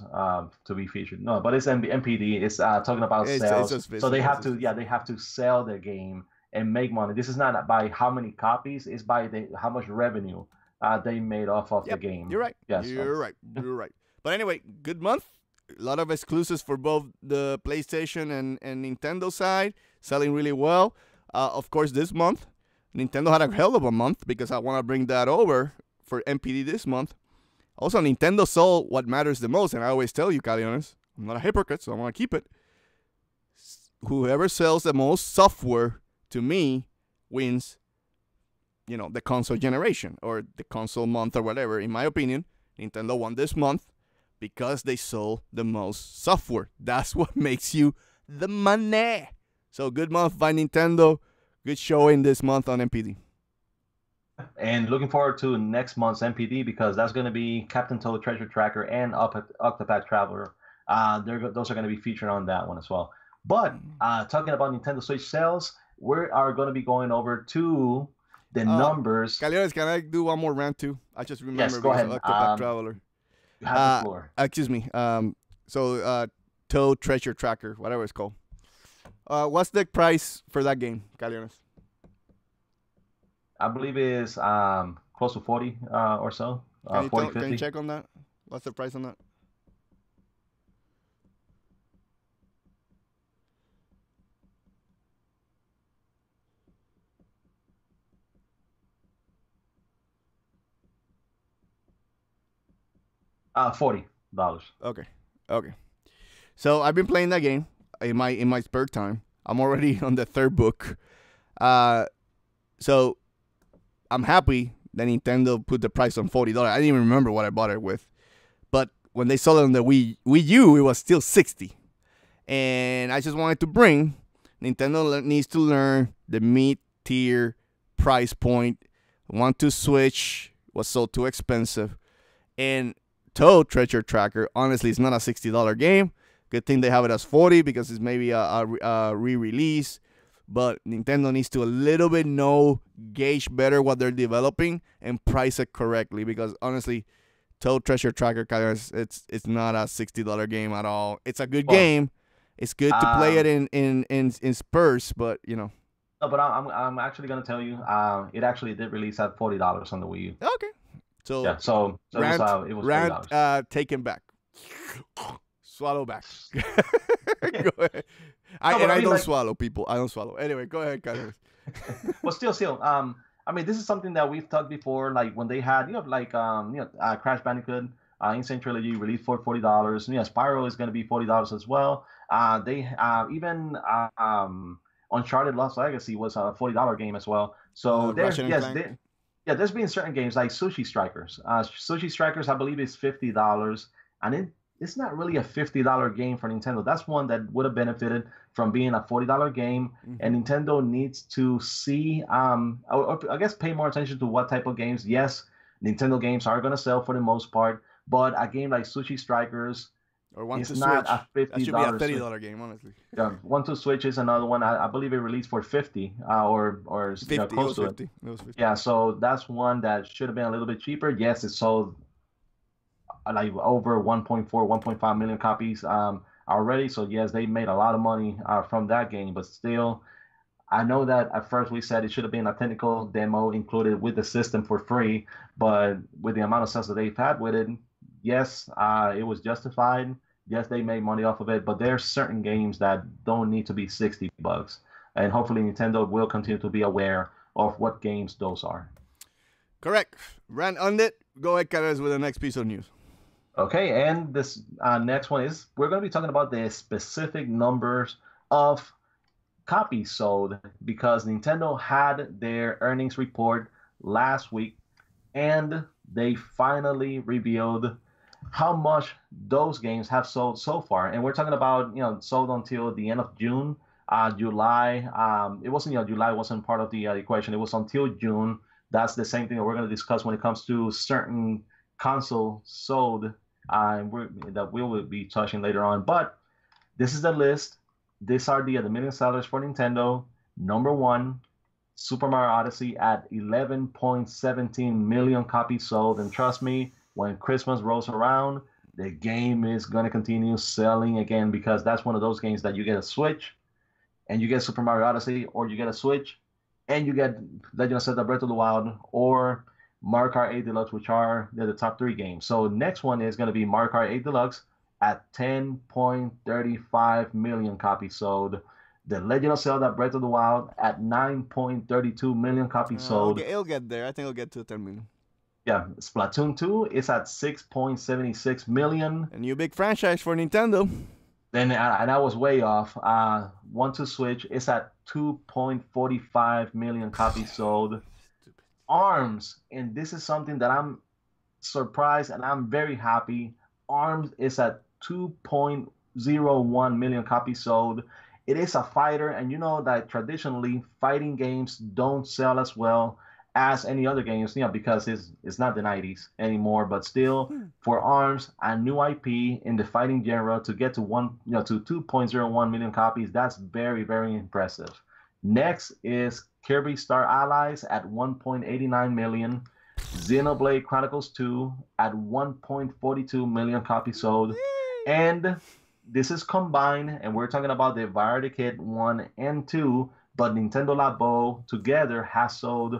to be featured. No, but it's MPD. It's talking about sales. So they have to sell their game and make money. This is not by how many copies. It's by how much revenue they made off of the game. You're right. Yes, You're right. But anyway, good month. A lot of exclusives for both the PlayStation and Nintendo side, selling really well. Of course, this month, Nintendo had a hell of a month because I want to bring that over for MPD this month. Also, Nintendo sold what matters the most, and I always tell you, Caleones, I'm not a hypocrite, so I want to keep it. Whoever sells the most software, to me, wins, the console generation or the console month or whatever. In my opinion, Nintendo won this month because they sold the most software. That's what makes you the money. So good month by Nintendo. Good showing this month on MPD. And looking forward to next month's MPD because that's going to be Captain Toad Treasure Tracker and Octopath Traveler. Those are going to be featured on that one as well. But talking about Nintendo Switch sales, we are going to be going over to the numbers. Caleones, can I do one more rant too? I just remember yes, go ahead. Octopath Traveler. You have the floor. Excuse me. Toad Treasure Tracker, whatever it's called. What's the price for that game, Caleones? I believe it's close to 40 or so. 40, 50. Can you check on that? What's the price on that? $40. Okay. So I've been playing that game in my spare time. I'm already on the third book. So I'm happy that Nintendo put the price on $40. I didn't even remember what I bought it with. But when they sold it on the Wii U, it was still $60. And I just wanted to bring, Nintendo needs to learn the mid-tier price point. Want to Switch was sold too expensive. And Toad Treasure Tracker, honestly, it's not a $60 game. Good thing they have it as $40 because it's maybe a re-release. But Nintendo needs to a little bit gauge better what they're developing and price it correctly. Because honestly, Toad Treasure Tracker it's not a $60 game at all. It's a good game. It's good to play it in spurts, but No, but I'm actually gonna tell you, it actually did release at $40 on the Wii U. Okay. So yeah, so it was $40. Taken back. Swallow back. Go ahead. I don't swallow, people. I don't swallow. Anyway, go ahead, Carlos. Well, still, I mean, this is something that we've talked before. Like when they had, Crash Bandicoot, Insane Trilogy released for $40. Spyro is going to be $40 as well. They even Uncharted Lost Legacy was a $40 game as well. So there's been certain games like Sushi Strikers. Sushi Strikers, I believe, is $50, and it's not really a $50 game for Nintendo. That's one that would have benefited from being a $40 game, and Nintendo needs to see, or I guess pay more attention to what type of games. Yes, Nintendo games are going to sell for the most part, but a game like Sushi Strikers is not a $50. That should be a $30 game, honestly. Yeah, One to Switch is another one. I believe it released for $50 or 50, close to 50. It was 50. Yeah, so that's one that should have been a little bit cheaper. Yes, it sold like over 1.5 million copies already. So yes, they made a lot of money from that game. But still, I know that at first we said it should have been a technical demo included with the system for free. But with the amount of sales that they've had with it, yes, it was justified. Yes, they made money off of it. But there are certain games that don't need to be $60. And hopefully Nintendo will continue to be aware of what games those are. Correct. Ran on it. Go ahead, Carlos, with the next piece of news. Okay, and this next one is we're going to be talking about the specific numbers of copies sold because Nintendo had their earnings report last week and they finally revealed how much those games have sold so far. And we're talking about, sold until the end of June. July, it wasn't, July wasn't part of the equation. It was until June. That's the same thing that we're going to discuss when it comes to certain console sold that we will be touching later on. But this is the list. These are the million sellers for Nintendo. Number 1, Super Mario Odyssey at 11.17 million copies sold. And trust me, when Christmas rolls around, the game is going to continue selling again because that's one of those games that you get a Switch and you get Super Mario Odyssey, or you get a Switch and you get Legend of Zelda Breath of the Wild or Mario Kart 8 Deluxe, which are the top 3 games. So next one is going to be Mario Kart 8 Deluxe at 10.35 million copies sold. The Legend of Zelda Breath of the Wild at 9.32 million copies sold. It'll get there. I think it'll get to 10 million. Yeah, Splatoon 2 is at 6.76 million. A new big franchise for Nintendo. And I was way off. One to Switch is at 2.45 million copies sold. ARMS, and this is something that I'm surprised and I'm very happy. ARMS is at 2.01 million copies sold. It is a fighter, and you know that traditionally fighting games don't sell as well as any other games, because it's not the 90s anymore. But still, for ARMS, a new IP in the fighting genre to get to 2.01 million copies, that's very, very impressive. Next is Kirby Star Allies at 1.89 million. Xenoblade Chronicles 2 at 1.42 million copies sold. And this is combined, and we're talking about the Variety Kit 1 and 2, but Nintendo Labo together has sold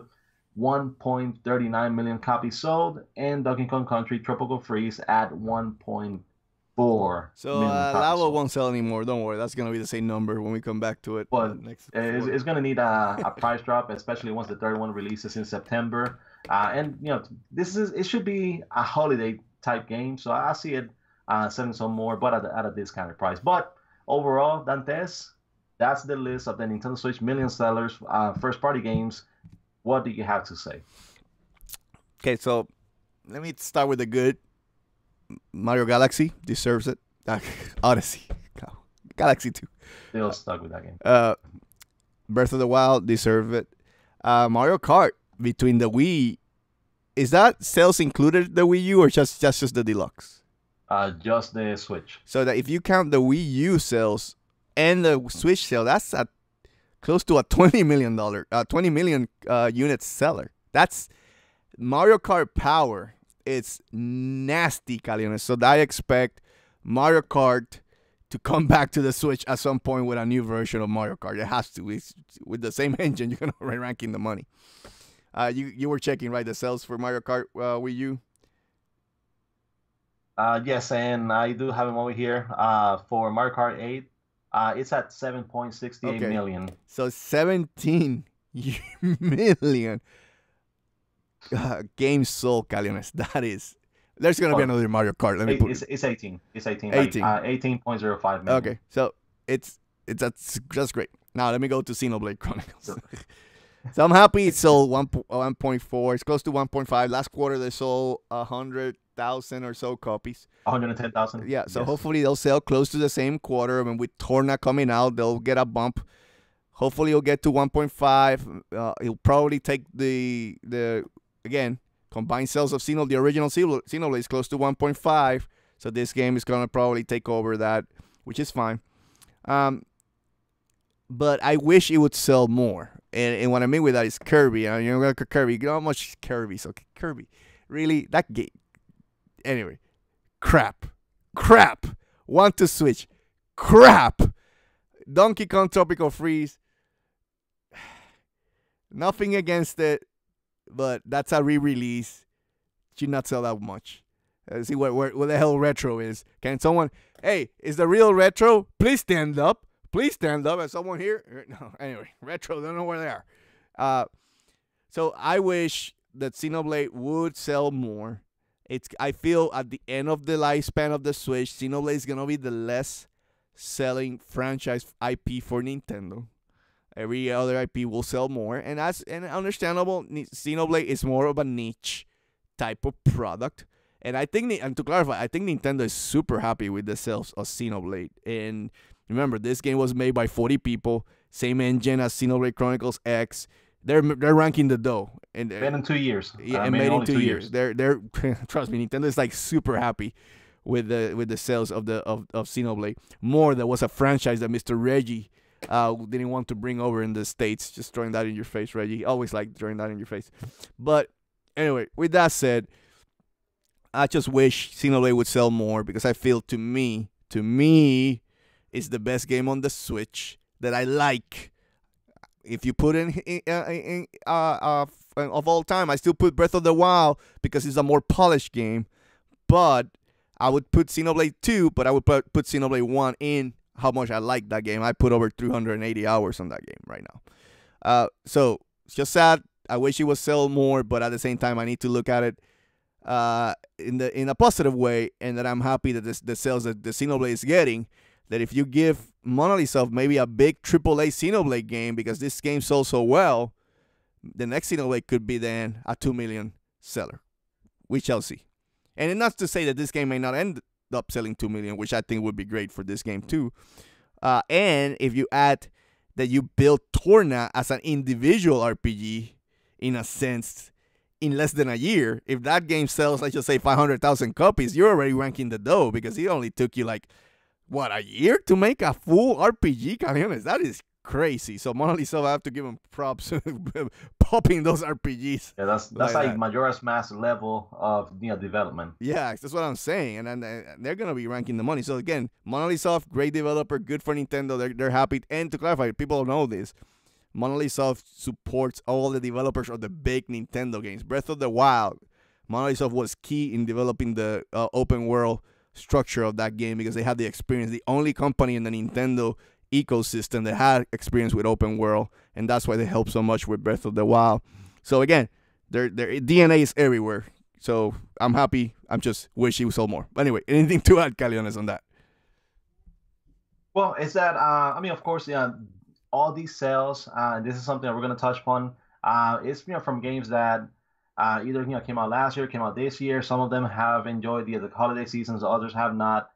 1.39 million copies sold, and Donkey Kong Country Tropical Freeze at 1.4 So Labo won't sell anymore. Don't worry, that's gonna be the same number when we come back to it. But it's gonna need a price drop, especially once the third one releases in September. And it should be a holiday type game, so I see it selling some more, but at a discounted price. But overall, Dantes, that's the list of the Nintendo Switch million sellers, first party games. What do you have to say? Okay, so let me start with the good. Mario Galaxy deserves it. Odyssey. Galaxy 2. Still stuck with that game. Breath of the Wild deserves it. Mario Kart between the Wii. Is that sales included the Wii U or just the deluxe? Just the Switch. So that if you count the Wii U sales and the Switch sale, that's at close to a $20 million unit seller. That's Mario Kart Power. It's nasty, Caleones. So I expect Mario Kart to come back to the Switch at some point with a new version of Mario Kart. It has to. It's, with the same engine, you're going to be ranking the money. You were checking, right, the sales for Mario Kart Wii U? Yes, and I do have them over here. For Mario Kart 8, it's at 7.68 million. So 17 million games sold, Caleones. That is. There's going to be another Mario Kart. Let me put it's 18. It's 18. 18. 18.05 million. Okay, so that's great. Now let me go to Xenoblade Chronicles. So I'm happy it sold 1.4. It's close to 1.5. Last quarter they sold 100,000 or so copies. 110,000. Yeah. So hopefully they'll sell close to the same quarter. I mean, with Torna coming out, they'll get a bump. Hopefully it'll get to 1.5. It'll probably take the again combined sales of the original Xenoblade is close to 1.5. So this game is gonna probably take over that, which is fine. But I wish it would sell more. And what I mean with that is Kirby. Kirby. You know how much Kirby? So Kirby, really, that game. Anyway, crap. Want to Switch? Crap. Donkey Kong Tropical Freeze. Nothing against it, but that's a re-release. Should not sell that much. See what the hell retro is. Can someone? Hey, is the real retro? Please stand up. Please stand up. Is someone here? No. Anyway, retro. Don't know where they are. So I wish that Xenoblade would sell more. I feel at the end of the lifespan of the Switch, Xenoblade is gonna be the less selling franchise IP for Nintendo. Every other IP will sell more, and that's understandable. Xenoblade is more of a niche type of product, and and to clarify, I think Nintendo is super happy with the sales of Xenoblade. And remember, this game was made by 40 people, same engine as Xenoblade Chronicles X. They're ranking the dough, and Made in 2 years. yeah, and made in 2 years. They're trust me, Nintendo is like super happy with the sales of Xenoblade. More, there was a franchise that Mr. Reggie didn't want to bring over in the States. Just throwing that in your face, Reggie. Always like throwing that in your face. But anyway, with that said, I just wish Xenoblade would sell more, because I feel to me, it's the best game on the Switch that I like. If you put of all time, I still put Breath of the Wild because it's a more polished game. But I would put Xenoblade 2, but I would put Xenoblade 1 in how much I like that game. I put over 380 hours on that game right now. So it's just sad. I wish it would sell more, but at the same time, I need to look at it in a positive way, and that I'm happy that the sales that the Xenoblade is getting. That if you give Monolith Soft maybe a big AAA Xenoblade game, because this game sold so well, the next Xenoblade could be then a 2 million seller. We shall see. And not to say that this game may not end up selling 2 million, which I think would be great for this game too. And if you add that you built Torna as an individual RPG, in a sense, in less than a year, if that game sells, let's just say 500,000 copies, you're already ranking the dough, because it only took you like, what, a year to make a full RPG, Caleones? That is crazy. So Monolith Soft, I have to give them props popping those RPGs. Yeah, that's like Majora's Mask level of development. Yeah, that's what I'm saying, and they're gonna be ranking the money. So again, Monolith Soft, great developer, good for Nintendo. They're happy. And to clarify, people know this. Monolith Soft supports all the developers of the big Nintendo games. Breath of the Wild, Monolith Soft was key in developing the open world structure of that game, because they had the experience. The only company in the Nintendo ecosystem that had experience with open world, and that's why they help so much with Breath of the Wild. So again, their DNA is everywhere. So I'm happy. I'm just wish he sold more. But anyway, anything to add, Caleones, on that? Well, it's that of course, yeah, all these sales. This is something that we're going to touch upon. It's from games that either came out last year, came out this year. Some of them have enjoyed the holiday seasons, others have not.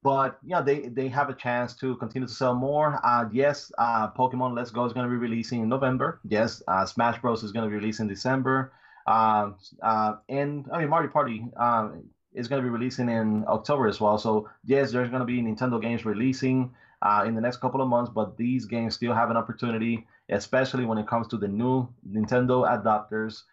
But they have a chance to continue to sell more. Yes, Pokemon Let's Go is going to be releasing in November. Yes, Smash Bros is going to be releasing in December. And Mario Party is going to be releasing in October as well. So yes, there's going to be Nintendo games releasing in the next couple of months, but these games still have an opportunity, especially when it comes to the new Nintendo adopters,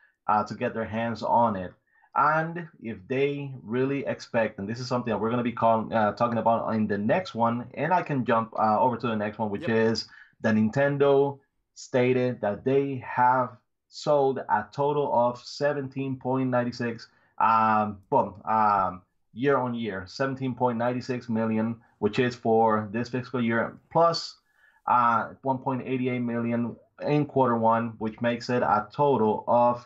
to get their hands on it. And if they really expect, and this is something that we're going to be talking about in the next one, and I can jump over to the next one, which is the Nintendo stated that they have sold a total of 17.96 year on year, 17.96 million, which is for this fiscal year, plus 1.88 million in quarter one, which makes it a total of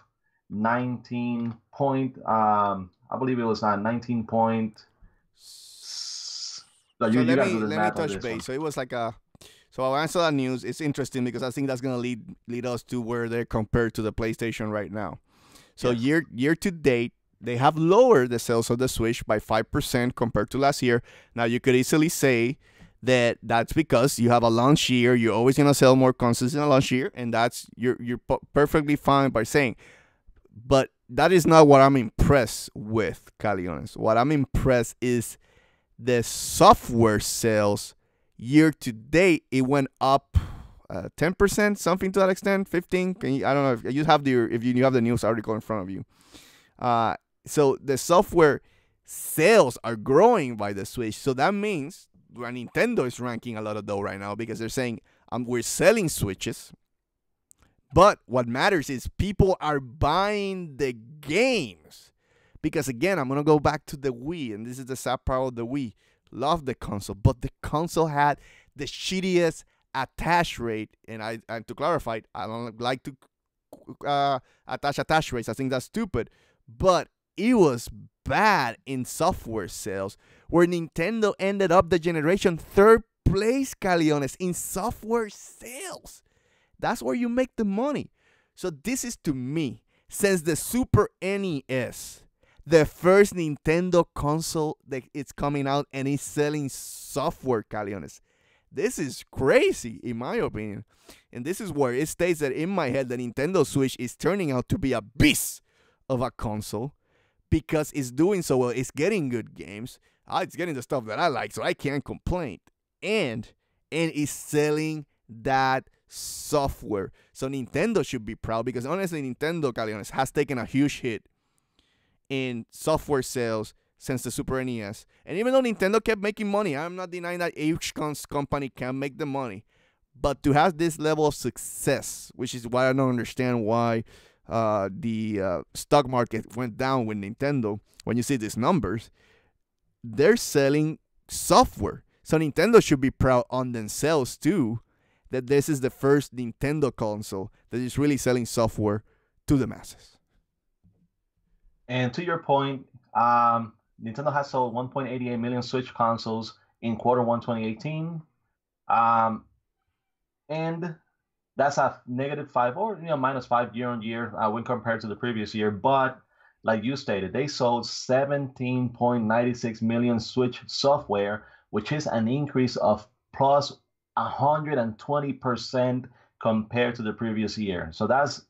19 point, I believe it was 19 point. So let me touch base. So it was like so I'll answer that news. It's interesting because I think that's gonna lead us to where they're compared to the PlayStation right now. So year to date, they have lowered the sales of the Switch by 5% compared to last year. Now you could easily say that that's because you have a launch year. You're always gonna sell more consoles in a launch year, and that's you're perfectly fine by saying. But that is not what I'm impressed with, Caleones. What I'm impressed is the software sales year to date. It went up 10%, something to that extent, 15. I don't know if you have the news article in front of you. So the software sales are growing by the Switch. So that means Nintendo is ranking a lot of dough right now, because they're saying we're selling Switches. But what matters is people are buying the games. Because again, I'm going to go back to the Wii, and this is the sad part of the Wii. Love the console, but the console had the shittiest attach rate. And to clarify, I don't like to attach rates. I think that's stupid. But it was bad in software sales, where Nintendo ended up the generation third place, Caleones, in software sales. That's where you make the money. So this is, to me, since the Super NES, the first Nintendo console that it's coming out and it's selling software, Caleones. This is crazy, in my opinion. And this is where it states that in my head the Nintendo Switch is turning out to be a beast of a console because it's doing so well. It's getting good games. It's getting the stuff that I like, so I can't complain. And it's selling that software. So Nintendo should be proud because honestly, Nintendo, Caleones, has taken a huge hit in software sales since the Super NES. And even though Nintendo kept making money, I'm not denying that each company can make the money. But to have this level of success, which is why I don't understand why the stock market went down with Nintendo, when you see these numbers, they're selling software. So Nintendo should be proud on themselves too, that this is the first Nintendo console that is really selling software to the masses. And to your point, Nintendo has sold 1.88 million Switch consoles in Q1 2018. And that's a -5 or -5 year-on-year when compared to the previous year. But like you stated, they sold 17.96 million Switch software, which is an increase of plus 120% compared to the previous year. So that's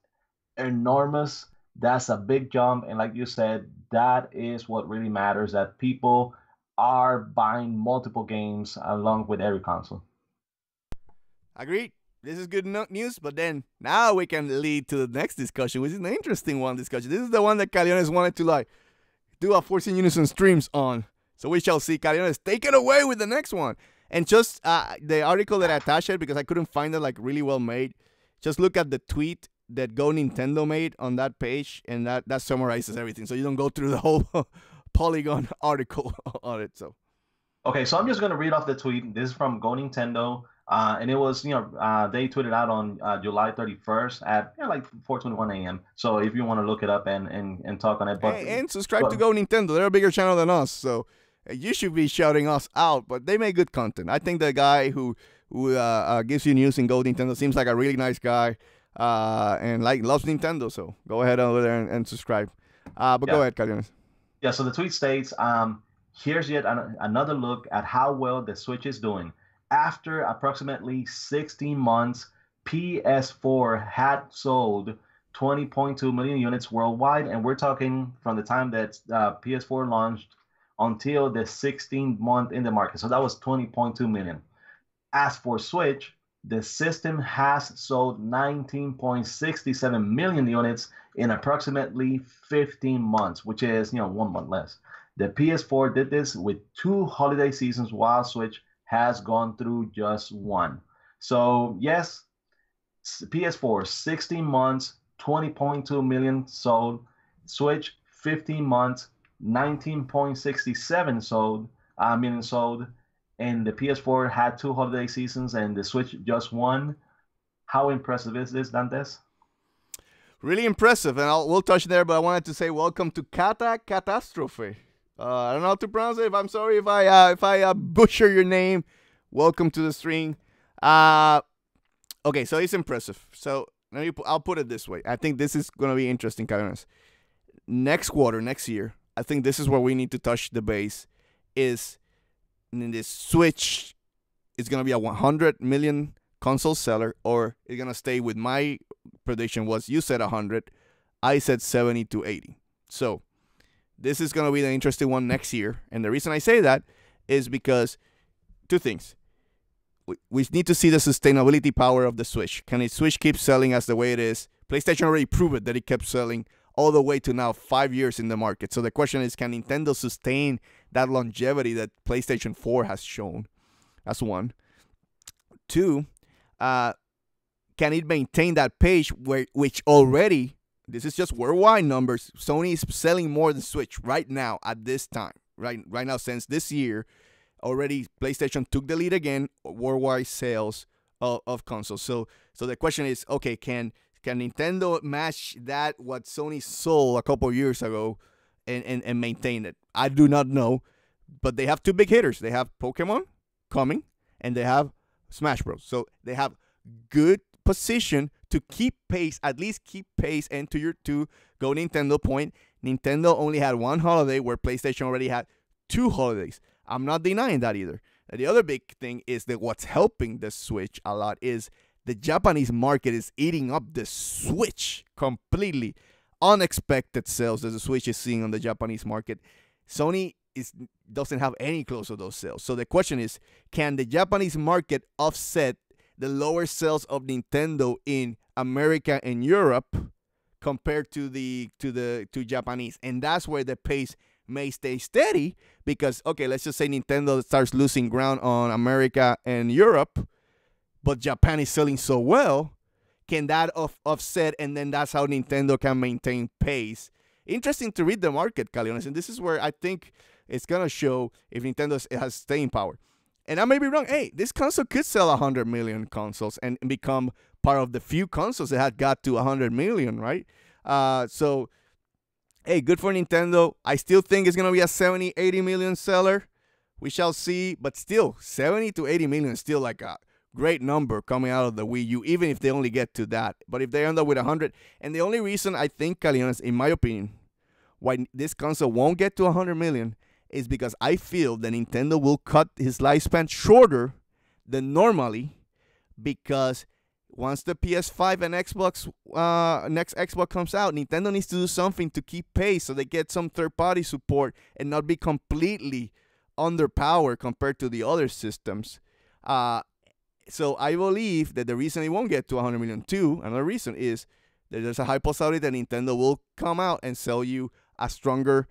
enormous. That's a big jump. And like you said, that is what really matters, that people are buying multiple games along with every console. Agreed. This is good news, but then now we can lead to the next discussion, which is an interesting one discussion. This is the one that Caleones wanted to do a Force In Unison streams on. So we shall see. Caleones, take it away with the next one. And just the article that I attached it, because I couldn't find it really well made, just look at the tweet that Go Nintendo made on that page, and that summarizes everything. So you don't go through the whole Polygon article on it. So, okay, so I'm just gonna read off the tweet. This is from Go Nintendo, and it was they tweeted out on July 31st at 4:21 a.m. So if you want to look it up and talk on it, but and subscribe to Go Nintendo. They're a bigger channel than us, so you should be shouting us out. But they make good content. I think the guy who gives you news in Go Nintendo seems like a really nice guy. And loves Nintendo, so go ahead over there and subscribe. But go ahead, Caleones. Yeah, so the tweet states, here's yet another look at how well the Switch is doing. After approximately 16 months, PS4 had sold 20.2 million units worldwide, and we're talking from the time that PS4 launched until the 16th month in the market. So that was 20.2 million. As for Switch, the system has sold 19.67 million units in approximately 15 months, which is 1 month less. The PS4 did this with 2 holiday seasons, while Switch has gone through just 1. So yes, PS4 16 months, 20.2 million sold. Switch 15 months, 19.67 million sold. And the PS4 had 2 holiday seasons and the Switch just 1. How impressive is this, Dantes? Really impressive, and we'll touch there, but I wanted to say welcome to Catastrophe. I don't know how to pronounce it. I'm sorry if I butcher your name. Welcome to the stream. Okay, so it's impressive. So I'll put it this way. I think this is going to be interesting, Caleones. Next quarter, next year, I think this is where we need to touch the base, is in this Switch is going to be a 100 million console seller, or it's going to stay with my prediction was you said 100, I said 70 to 80. So this is going to be the interesting one next year. And the reason I say that is because 2 things. We need to see the sustainability power of the Switch. Can the Switch keep selling as the way it is? PlayStation already proved it that it kept selling all the way to now 5 years in the market. So the question is, can Nintendo sustain that longevity that PlayStation 4 has shown? That's 1. 2, can it maintain that pace which already, this is just worldwide numbers, Sony is selling more than Switch right now at this time. Right now, since this year, already PlayStation took the lead again, worldwide sales of consoles. So the question is, okay, can Can Nintendo match that what Sony sold a couple years ago and maintain it? I do not know, but they have two big hitters. They have Pokemon coming, and they have Smash Bros. So they have good position to keep pace, at least keep pace. And to go Nintendo point, Nintendo only had one holiday where PlayStation already had two holidays. I'm not denying that either. And the other big thing is that what's helping the Switch a lot is the Japanese market is eating up the Switch completely. Unexpected sales that the Switch is seeing on the Japanese market. Sony doesn't have any close of those sales. So the question is, can the Japanese market offset the lower sales of Nintendo in America and Europe compared to Japanese? And that's where the pace may stay steady because, okay, let's just say Nintendo starts losing ground on America and Europe, but Japan is selling so well. Can that offset, and then that's how Nintendo can maintain pace? Interesting to read the market, Caleones, and this is where I think it's going to show if Nintendo has staying power. And I may be wrong. Hey, this console could sell 100 million consoles and become part of the few consoles that had got to 100 million, right? So, hey, good for Nintendo. I still think it's going to be a 70, 80 million seller. We shall see. But still, 70 to 80 million is still like a great number coming out of the Wii U, even if they only get to that. But if they end up with 100, and the only reason I think, Caleones, in my opinion, why this console won't get to 100 million is because I feel that Nintendo will cut his lifespan shorter than normally, because once the PS5 and Xbox, next Xbox comes out, Nintendo needs to do something to keep pace so they get some third-party support and not be completely underpowered compared to the other systems. So I believe that the reason it won't get to 100 million too, another reason is that there's a high possibility that Nintendo will come out and sell you a stronger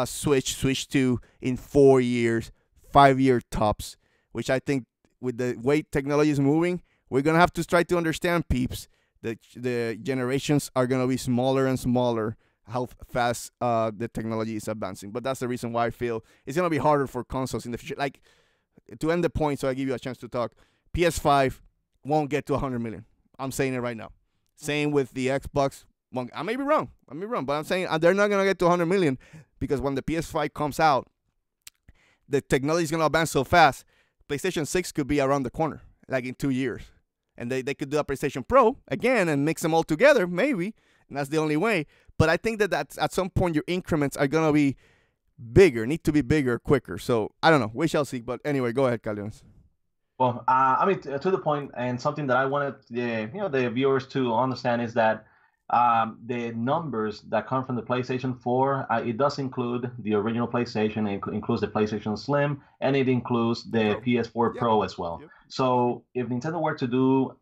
Switch 2 in 4 years, 5-year tops, which I think with the way technology is moving, we're going to have to try to understand, peeps, that the generations are going to be smaller and smaller, how fast the technology is advancing. But that's the reason why I feel it's going to be harder for consoles in the future. Like, to end the point, so I give you a chance to talk, PS5 won't get to 100 million. I'm saying it right now. Same with the Xbox. Well, I may be wrong, but I'm saying they're not going to get to 100 million because when the PS5 comes out, the technology is going to advance so fast, PlayStation 6 could be around the corner, like in 2 years. And they could do a PlayStation Pro again and mix them all together, maybe, and that's the only way. But I think that at some point your increments are going to be bigger, need to be bigger, quicker. So, I don't know. We shall see. But anyway, go ahead, Caleones. Well, I mean, to the point, and something that I wanted the viewers to understand is that the numbers that come from the PlayStation 4, it does include the original PlayStation, it includes the PlayStation Slim, and it includes the PS4 Pro as well. Yep. So if Nintendo were to do,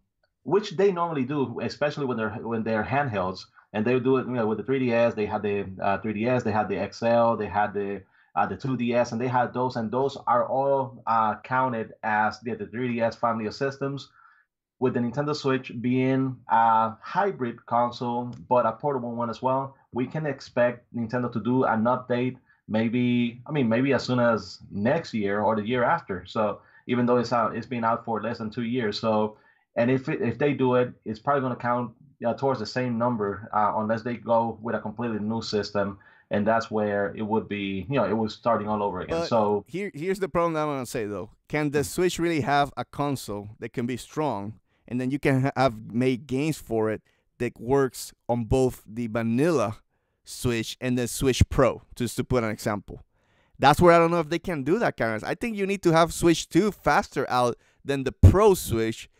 which they normally do, especially when they're handhelds, and they do it, with the 3DS, they had the 3DS, they had the XL, they had the 2DS, and they had those, and those are all counted as the 3DS family of systems. With the Nintendo Switch being a hybrid console, but a portable one as well, we can expect Nintendo to do an update maybe as soon as next year or the year after. So even though it's been out for less than 2 years. So, and if they do it, it's probably going to count towards the same number unless they go with a completely new system. And that's where it would be, it was starting all over again. But so here's the problem that I'm going to say, though. Can the Switch really have a console that can be strong, and then you can make games for it that works on both the vanilla Switch and the Switch Pro, just to put an example? That's where I don't know if they can do that, Karen. I think you need to have Switch 2 faster out than the Pro Switch,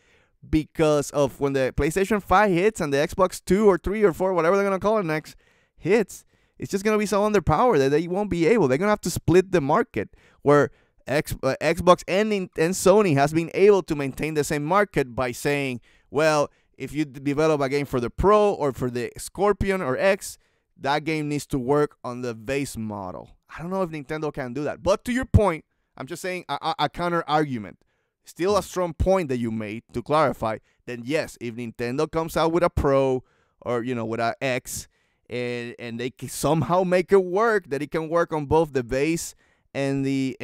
because of when the PlayStation 5 hits and the Xbox 2 or 3 or 4, whatever they're going to call it next, hits, it's just going to be so underpowered that they won't be able. They're going to have to split the market, where Xbox and Sony has been able to maintain the same market by saying, well, if you develop a game for the Pro or for the Scorpion or X, that game needs to work on the base model. I don't know if Nintendo can do that. But to your point, I'm just saying a counter argument. Still a strong point that you made to clarify that, yes, if Nintendo comes out with a Pro or, with a X, and they can somehow make it work, that it can work on both the base and the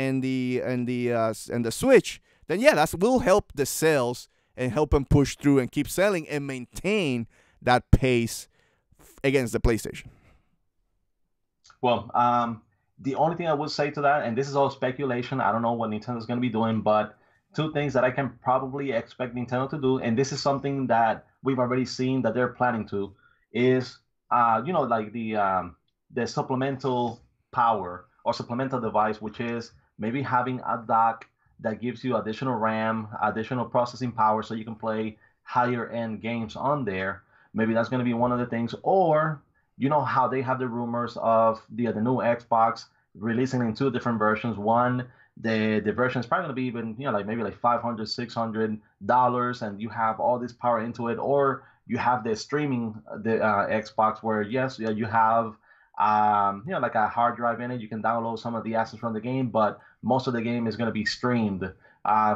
Switch, then yeah, that will help the sales and help them push through and keep selling and maintain that pace against the PlayStation? Well, the only thing I would say to that, and this is all speculation, I don't know what Nintendo's going to be doing, but two things that I can probably expect Nintendo to do, and this is something that we've already seen that they're planning to, is like the supplemental power or supplemental device, which is maybe having a dock that gives you additional RAM, additional processing power, so you can play higher end games on there. Maybe that's going to be one of the things, or you know how they have the rumors of the new Xbox releasing in two different versions. One, the version is probably going to be even like maybe like $500-$600, and you have all this power into it, or you have the streaming the Xbox where yes, yeah, you have like a hard drive in it. You can download some of the assets from the game, but most of the game is going to be streamed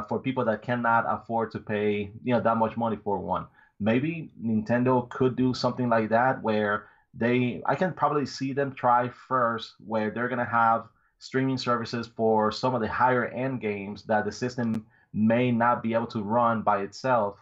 for people that cannot afford to pay that much money for one. Maybe Nintendo could do something like that where I can probably see them try first where they're going to have streaming services for some of the higher end games that the system may not be able to run by itself.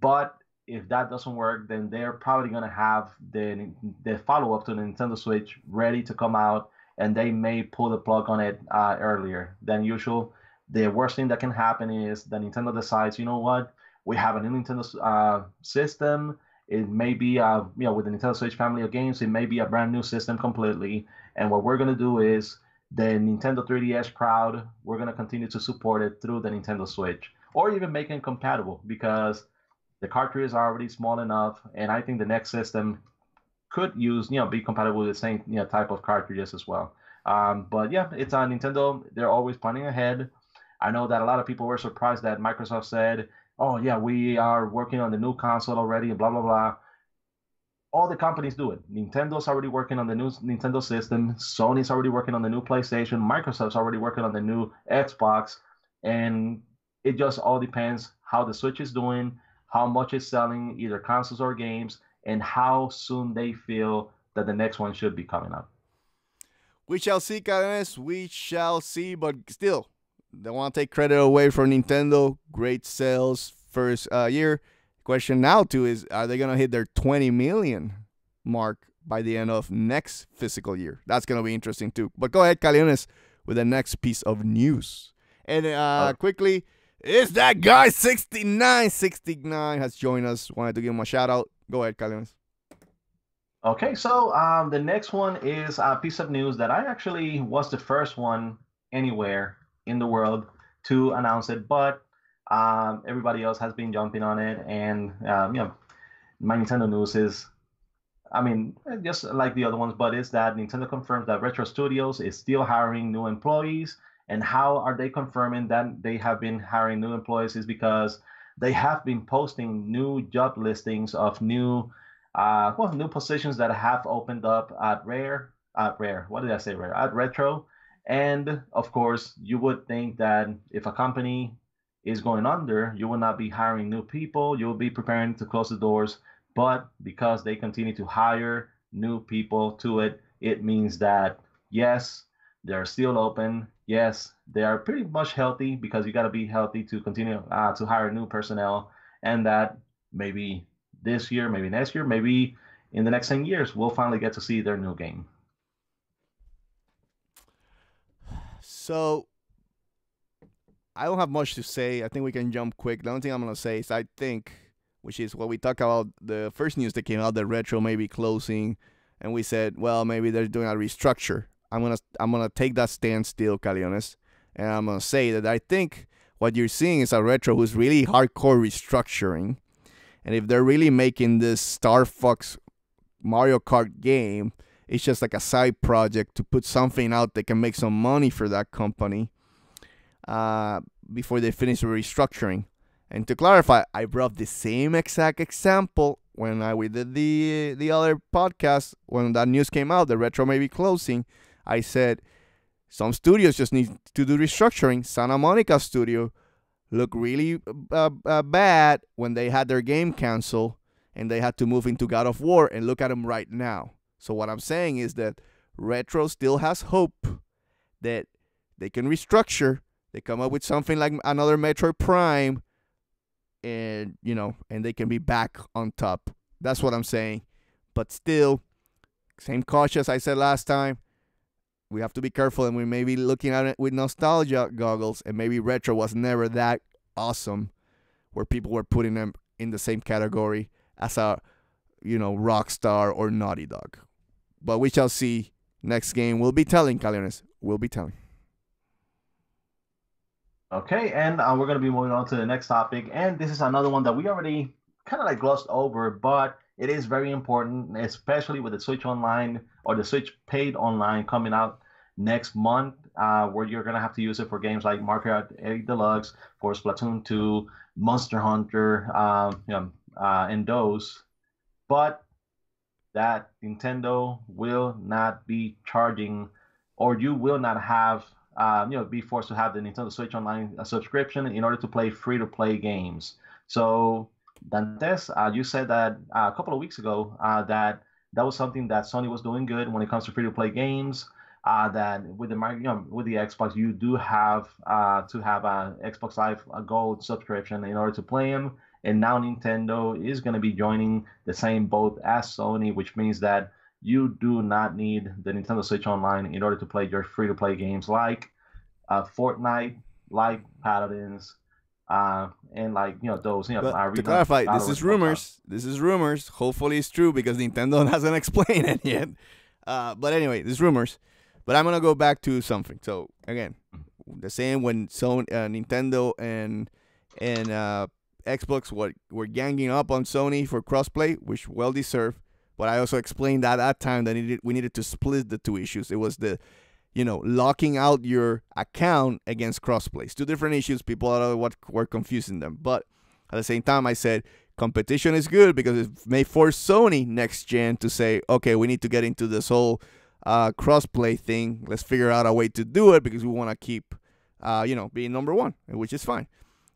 But if that doesn't work, then they're probably going to have the follow up to the Nintendo Switch ready to come out, and they may pull the plug on it earlier than usual. The worst thing that can happen is that Nintendo decides, you know what, we have a new Nintendo system. It may be, with the Nintendo Switch family of games, it may be a brand new system completely. And what we're going to do is the Nintendo 3DS crowd, we're going to continue to support it through the Nintendo Switch, or even make it compatible because the cartridges are already small enough. And I think the next system could be compatible with the same, type of cartridges as well. But yeah, it's on Nintendo. They're always planning ahead. I know that a lot of people were surprised that Microsoft said, oh yeah, we are working on the new console already, and blah blah blah. All the companies do it. Nintendo's already working on the new Nintendo system. Sony's already working on the new PlayStation. Microsoft's already working on the new Xbox, and it just all depends how the Switch is doing, how much it's selling, either consoles or games, and how soon they feel that the next one should be coming out. We shall see, Caleones. We shall see, but still, don't want to take credit away from Nintendo. Great sales first year. Question now too is, are they gonna hit their 20 million mark by the end of next fiscal year? That's gonna be interesting too. But go ahead, Caleones, with the next piece of news. And quickly, is that guy 6969 has joined us. Wanted to give him a shout out. Go ahead, Caleones. Okay, so the next one is a piece of news that I actually was the first one anywhere in the world to announce it, but everybody else has been jumping on it, and my Nintendo news is, just like the other ones, but it's that Nintendo confirms that Retro Studios is still hiring new employees. And how are they confirming that they have been hiring new employees? Is because they have been posting new job listings of new positions that have opened up at Rare. What did I say? Rare at Retro. And of course, you would think that if a company is going under, you will not be hiring new people. You will be preparing to close the doors. But because they continue to hire new people to it, it means that, yes, they're still open. Yes, they are pretty much healthy, because you got to be healthy to continue to hire new personnel. And that maybe this year, maybe next year, maybe in the next 10 years, we'll finally get to see their new game. So I don't have much to say. I think we can jump quick. The only thing I'm going to say is I think, which is what we talked about, the first news that came out, that Retro may be closing. And we said, well, maybe they're doing a restructure. I'm gonna take that stand still, Caleones, and I'm gonna say that I think what you're seeing is a Retro who's really hardcore restructuring. And if they're really making this Star Fox Mario Kart game, it's just like a side project to put something out that can make some money for that company before they finish the restructuring. And to clarify, I brought the same exact example when we did the other podcast. When that news came out, the Retro may be closing, I said some studios just need to do restructuring. Santa Monica Studio looked really bad when they had their game canceled and they had to move into God of War, and look at them right now. So what I'm saying is that Retro still has hope that they can restructure. They come up with something like another Metroid Prime, and and they can be back on top That's what I'm saying. But still, same caution as I said last time. We have to be careful, and we may be looking at it with nostalgia goggles, and maybe retro was never that awesome, where people were putting them in the same category as a, Rockstar or Naughty Dog. But we shall see. Next game, we'll be telling, Caleones. We'll be telling. Okay, and we're going to be moving on to the next topic. And this is another one that we already kind of like glossed over, but it is very important, especially with the Switch Online or the Switch Paid Online coming out next month, where you're going to have to use it for games like Mario Kart 8 Deluxe, for Splatoon 2, Monster Hunter, and those. But that Nintendo will not be charging, or you will not have, be forced to have the Nintendo Switch Online subscription in order to play free-to-play games. So, Dantes, you said that a couple of weeks ago that was something that Sony was doing good when it comes to free-to-play games. That with the with the Xbox, you do have to have a Xbox Live Gold subscription in order to play them. And now Nintendo is going to be joining the same boat as Sony, which means that you do not need the Nintendo Switch Online in order to play your free-to-play games like Fortnite, like Paladins, and like those. But to clarify, this is rumors. This is rumors. Hopefully, it's true because Nintendo hasn't explained it yet. But anyway, this is rumors. But I'm gonna go back to something. So again, the same when Sony, Nintendo, and Xbox were ganging up on Sony for crossplay, which well deserved. But I also explained that at that time that we needed to split the two issues. It was the, locking out your account against crossplay. It's two different issues. People are what were confusing them. But at the same time, I said competition is good because it may force Sony next gen to say, okay, we need to get into this whole crossplay thing. Let's figure out a way to do it because we want to keep, being number one, which is fine.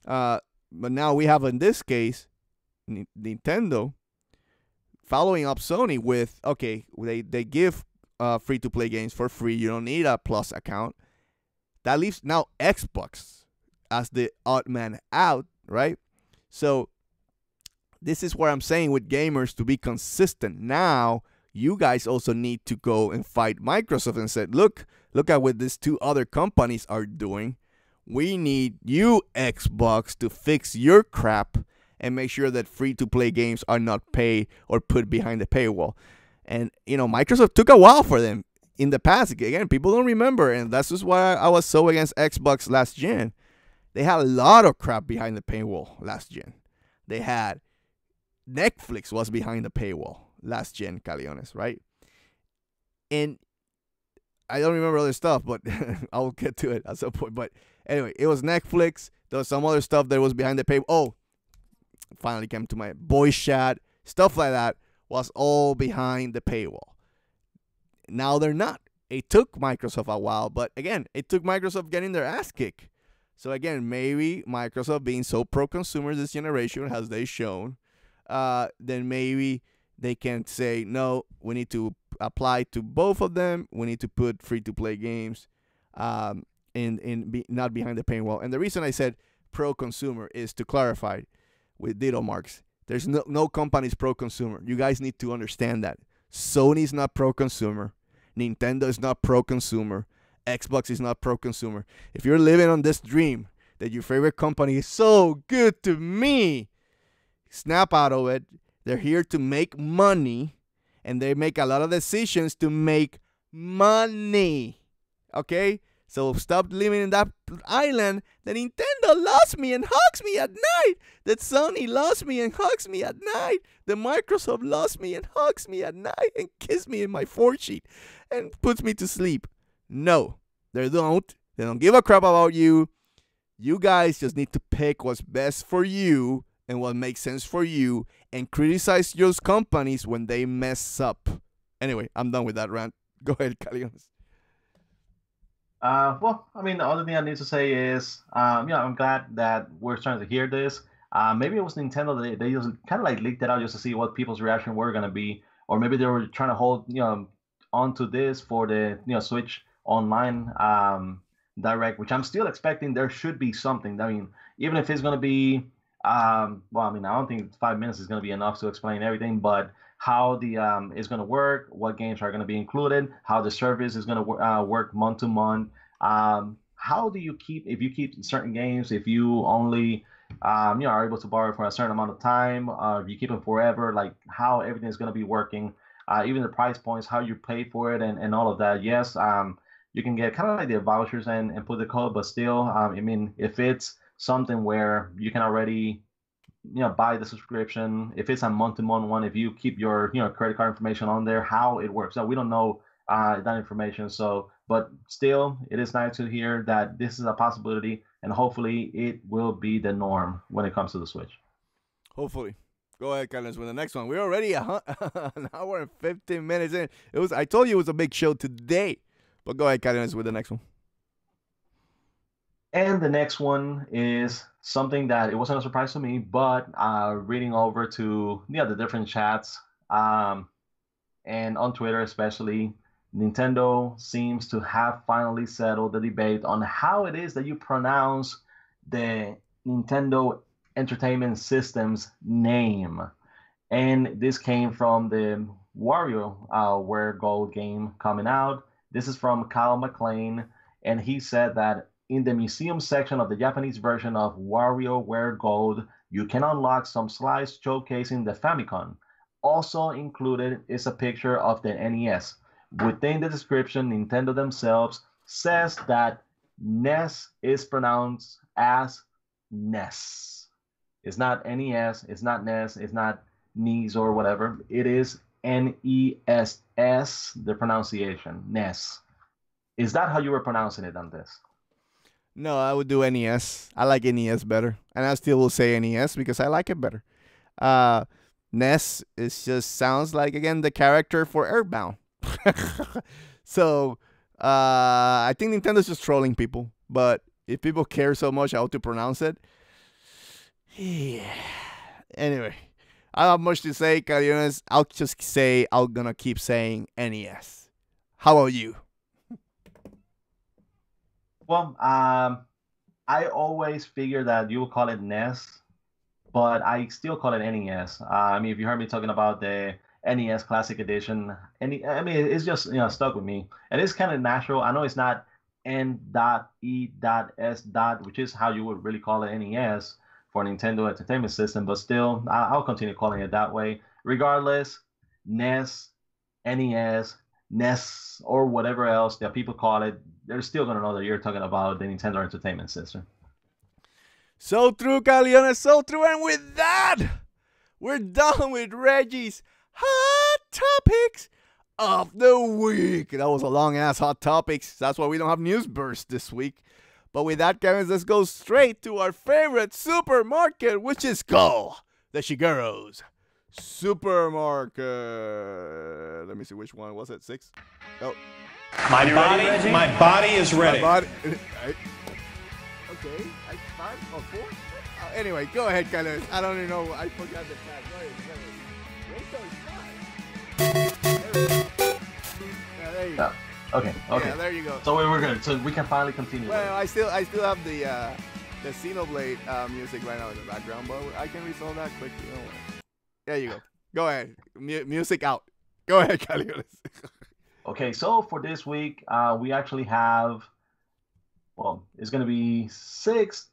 But now we have, in this case, Nintendo following up Sony with, okay, they give free-to-play games for free. You don't need a Plus account. That leaves now Xbox as the odd man out, right? So this is where I'm saying with gamers to be consistent. Now you guys also need to go and fight Microsoft and say, look at what these two other companies are doing. We need you, Xbox, to fix your crap and make sure that free-to-play games are not paid or put behind the paywall. And, Microsoft took a while for them in the past. Again, people don't remember, and that's just why I was so against Xbox last gen. They had a lot of crap behind the paywall last gen. They had Netflix was behind the paywall last gen, Caleones, right? And I don't remember other stuff, but I'll get to it at some point. But anyway, it was Netflix. There was some other stuff that was behind the paywall. Oh, finally came to my voice chat. Stuff like that was all behind the paywall. Now they're not. It took Microsoft a while, but again, it took Microsoft getting their ass kicked. So again, maybe Microsoft being so pro-consumer this generation, as they shown, then maybe they can say, no, we need to apply to both of them. We need to put free-to-play games not behind the paywall. And the reason I said pro-consumer is to clarify with ditto marks. There's no company's pro-consumer. You guys need to understand that. Sony's not pro-consumer. Nintendo is not pro-consumer. Xbox is not pro-consumer. If you're living on this dream that your favorite company is so good to me, snap out of it. They're here to make money, and they make a lot of decisions to make money. Okay? So stop living in that island that Nintendo loves me and hugs me at night. That Sony loves me and hugs me at night. That Microsoft loves me and hugs me at night and kisses me in my foresheet and puts me to sleep. No, they don't. They don't give a crap about you. You guys just need to pick what's best for you and what makes sense for you and criticize those companies when they mess up. Anyway, I'm done with that rant. Go ahead, Caleones. Well, I mean, the other thing I need to say is, I'm glad that we're starting to hear this. Maybe it was Nintendo that they just kind of like leaked it out just to see what people's reaction were going to be, or maybe they were trying to hold, onto this for the, Switch Online Direct, which I'm still expecting there should be something. I mean, even if it's going to be Well, I mean, I don't think 5 minutes is going to be enough to explain everything, but how the is going to work, what games are going to be included, how the service is going to work month to month. How do you keep if you keep certain games, if you only are able to borrow for a certain amount of time, if you keep it forever, like how everything is going to be working, even the price points, how you pay for it, and all of that. Yes, you can get kind of like the vouchers and put the code, but still, I mean, if it's something where you can already buy the subscription, if it's a month-to-month one, if you keep your credit card information on there, how it works. So we don't know that information. So but still, it is nice to hear that this is a possibility, and hopefully it will be the norm when it comes to the Switch. Hopefully. Go ahead, Carlos, with the next one. We're already an hour and 15 minutes in. I told you it was a big show today. But go ahead, Caleones, with the next one. And the next one is something that it wasn't a surprise to me, but reading over to the different chats and on Twitter especially, Nintendo seems to have finally settled the debate on how it is that you pronounce the Nintendo Entertainment System's name. And this came from the WarioWare Gold game coming out. This is from Kyle McLean, and he said that in the museum section of the Japanese version of WarioWare Gold, you can unlock some slides showcasing the Famicom. Also included is a picture of the NES. Within the description, Nintendo themselves says that NES is pronounced as NES. It's not NES, it's not NES, it's not NES or whatever. It is NESS, the pronunciation, NES. Is that how you were pronouncing it, Dantes? No, I would do NES. I like NES better. And I still will say NES because I like it better. NES just sounds like, again, the character for Earthbound. So, I think Nintendo's just trolling people. But if people care so much how to pronounce it, yeah. Anyway, I don't have much to say, Caleones. I'll just say I'm gonna keep saying NES. How about you? Well, I always figure that you will call it NES, but I still call it NES. I mean, if you heard me talking about the NES Classic Edition, I mean, it's just stuck with me, and it's kind of natural. I know it's not N.E.S. which is how you would really call it NES for Nintendo Entertainment System, but still, I'll continue calling it that way. Regardless, NES, NES, NES, or whatever else that people call it, they're still going to know that you're talking about the Nintendo Entertainment System. So true, Caleones, so true. And with that, we're done with Reggie's Hot Topics of the Week. That was a long-ass Hot Topics. That's why we don't have news bursts this week. But with that, guys, let's go straight to our favorite supermarket, which is called the Shigeru's Supermarket. Let me see, which one was it? 6? Oh. My body is ready. My body. Okay. 5 or 4? Anyway, go ahead, Carlos. I don't even know. I forgot the tag. Go ahead. Yeah, there you go. Okay. Yeah, there you go. So we're good. So we can finally continue. Well, I still have the Xenoblade music right now in the background, but I can resolve that quickly. Don't worry. There you go. Go ahead. Music out. Go ahead, Caleones. Okay, so for this week, we actually have, well, it's going to be 6,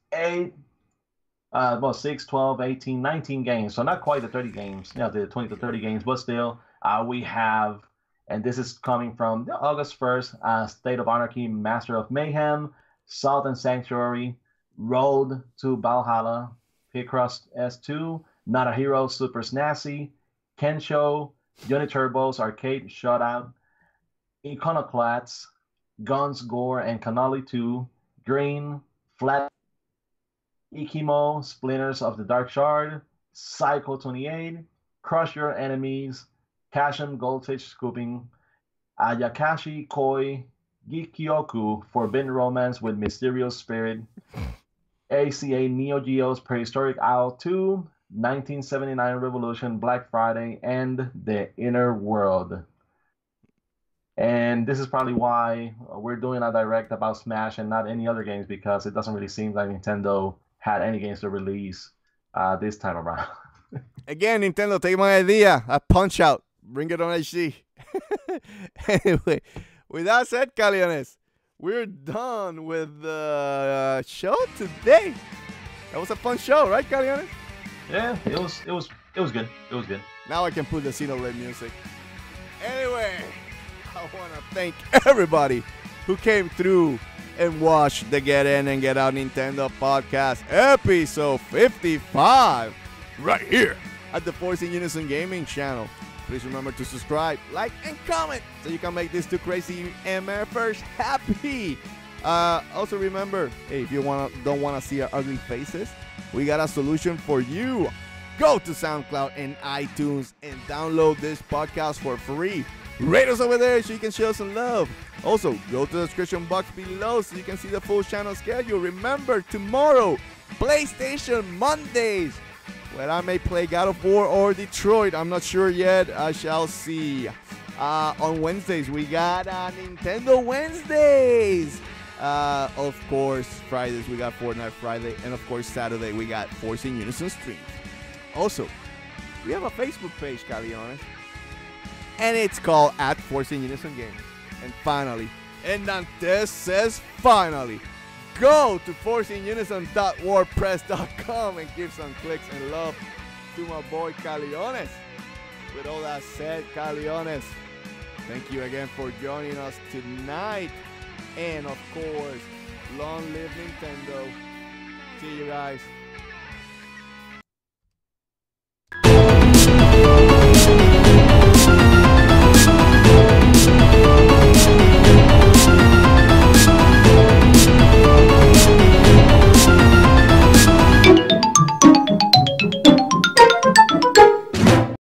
12, 18, 19 games. So not quite the 30 games, the 20 to 30 games, but still, we have, and this is coming from August 1st, State of Anarchy, Master of Mayhem, Salt and Sanctuary, Road to Valhalla, Picross S2, Not a Hero, Super Snazzy, Kensho, Unit Turbos, Arcade Shutout, Iconoclasts, Guns, Gore, and Cannoli 2, Green, Flat, Ikimo, Splinters of the Dark Shard, Psycho 28, Crush Your Enemies, Kashin Goldfish Scooping, Ayakashi Koi, Gikyoku, Forbidden Romance with Mysterious Spirit, ACA Neo Geo's Prehistoric Owl 2, 1979 Revolution, Black Friday, and The Inner World. And this is probably why we're doing a direct about Smash and not any other games, because it doesn't really seem like Nintendo had any games to release this time around. Again, Nintendo, take my idea. A Punch Out. Bring it on HD. Anyway, with that said, Caleones, we're done with the show today. That was a fun show, right, Caleones? Yeah, it was good. It was good. Now I can put the Xenoblade music. Anyway, I want to thank everybody who came through and watched the Get In and Get Out Nintendo podcast, episode 55, right here at the Force In Unison Gaming channel. Please remember to subscribe, like, and comment so you can make these two crazy MFers happy. Also remember, hey, if you don't want to see our ugly faces, we got a solution for you. Go to SoundCloud and iTunes and download this podcast for free. Rate us over there so you can show some love. Also, go to the description box below so you can see the full channel schedule. Remember, tomorrow, PlayStation Mondays, where I may play God of War or Detroit. I'm not sure yet. I shall see. On Wednesdays, we got Nintendo Wednesdays. Of course, Fridays, we got Fortnite Friday. And of course, Saturday, we got Force In Unison streams. Also, we have a Facebook page, Caleones, and it's called @Force In Unison Gaming. And finally, and Dantes says finally, go to forceinunison.wordpress.com and give some clicks and love to my boy Caleones. With all that said, Caleones, thank you again for joining us tonight. And of course, long live Nintendo. See you guys.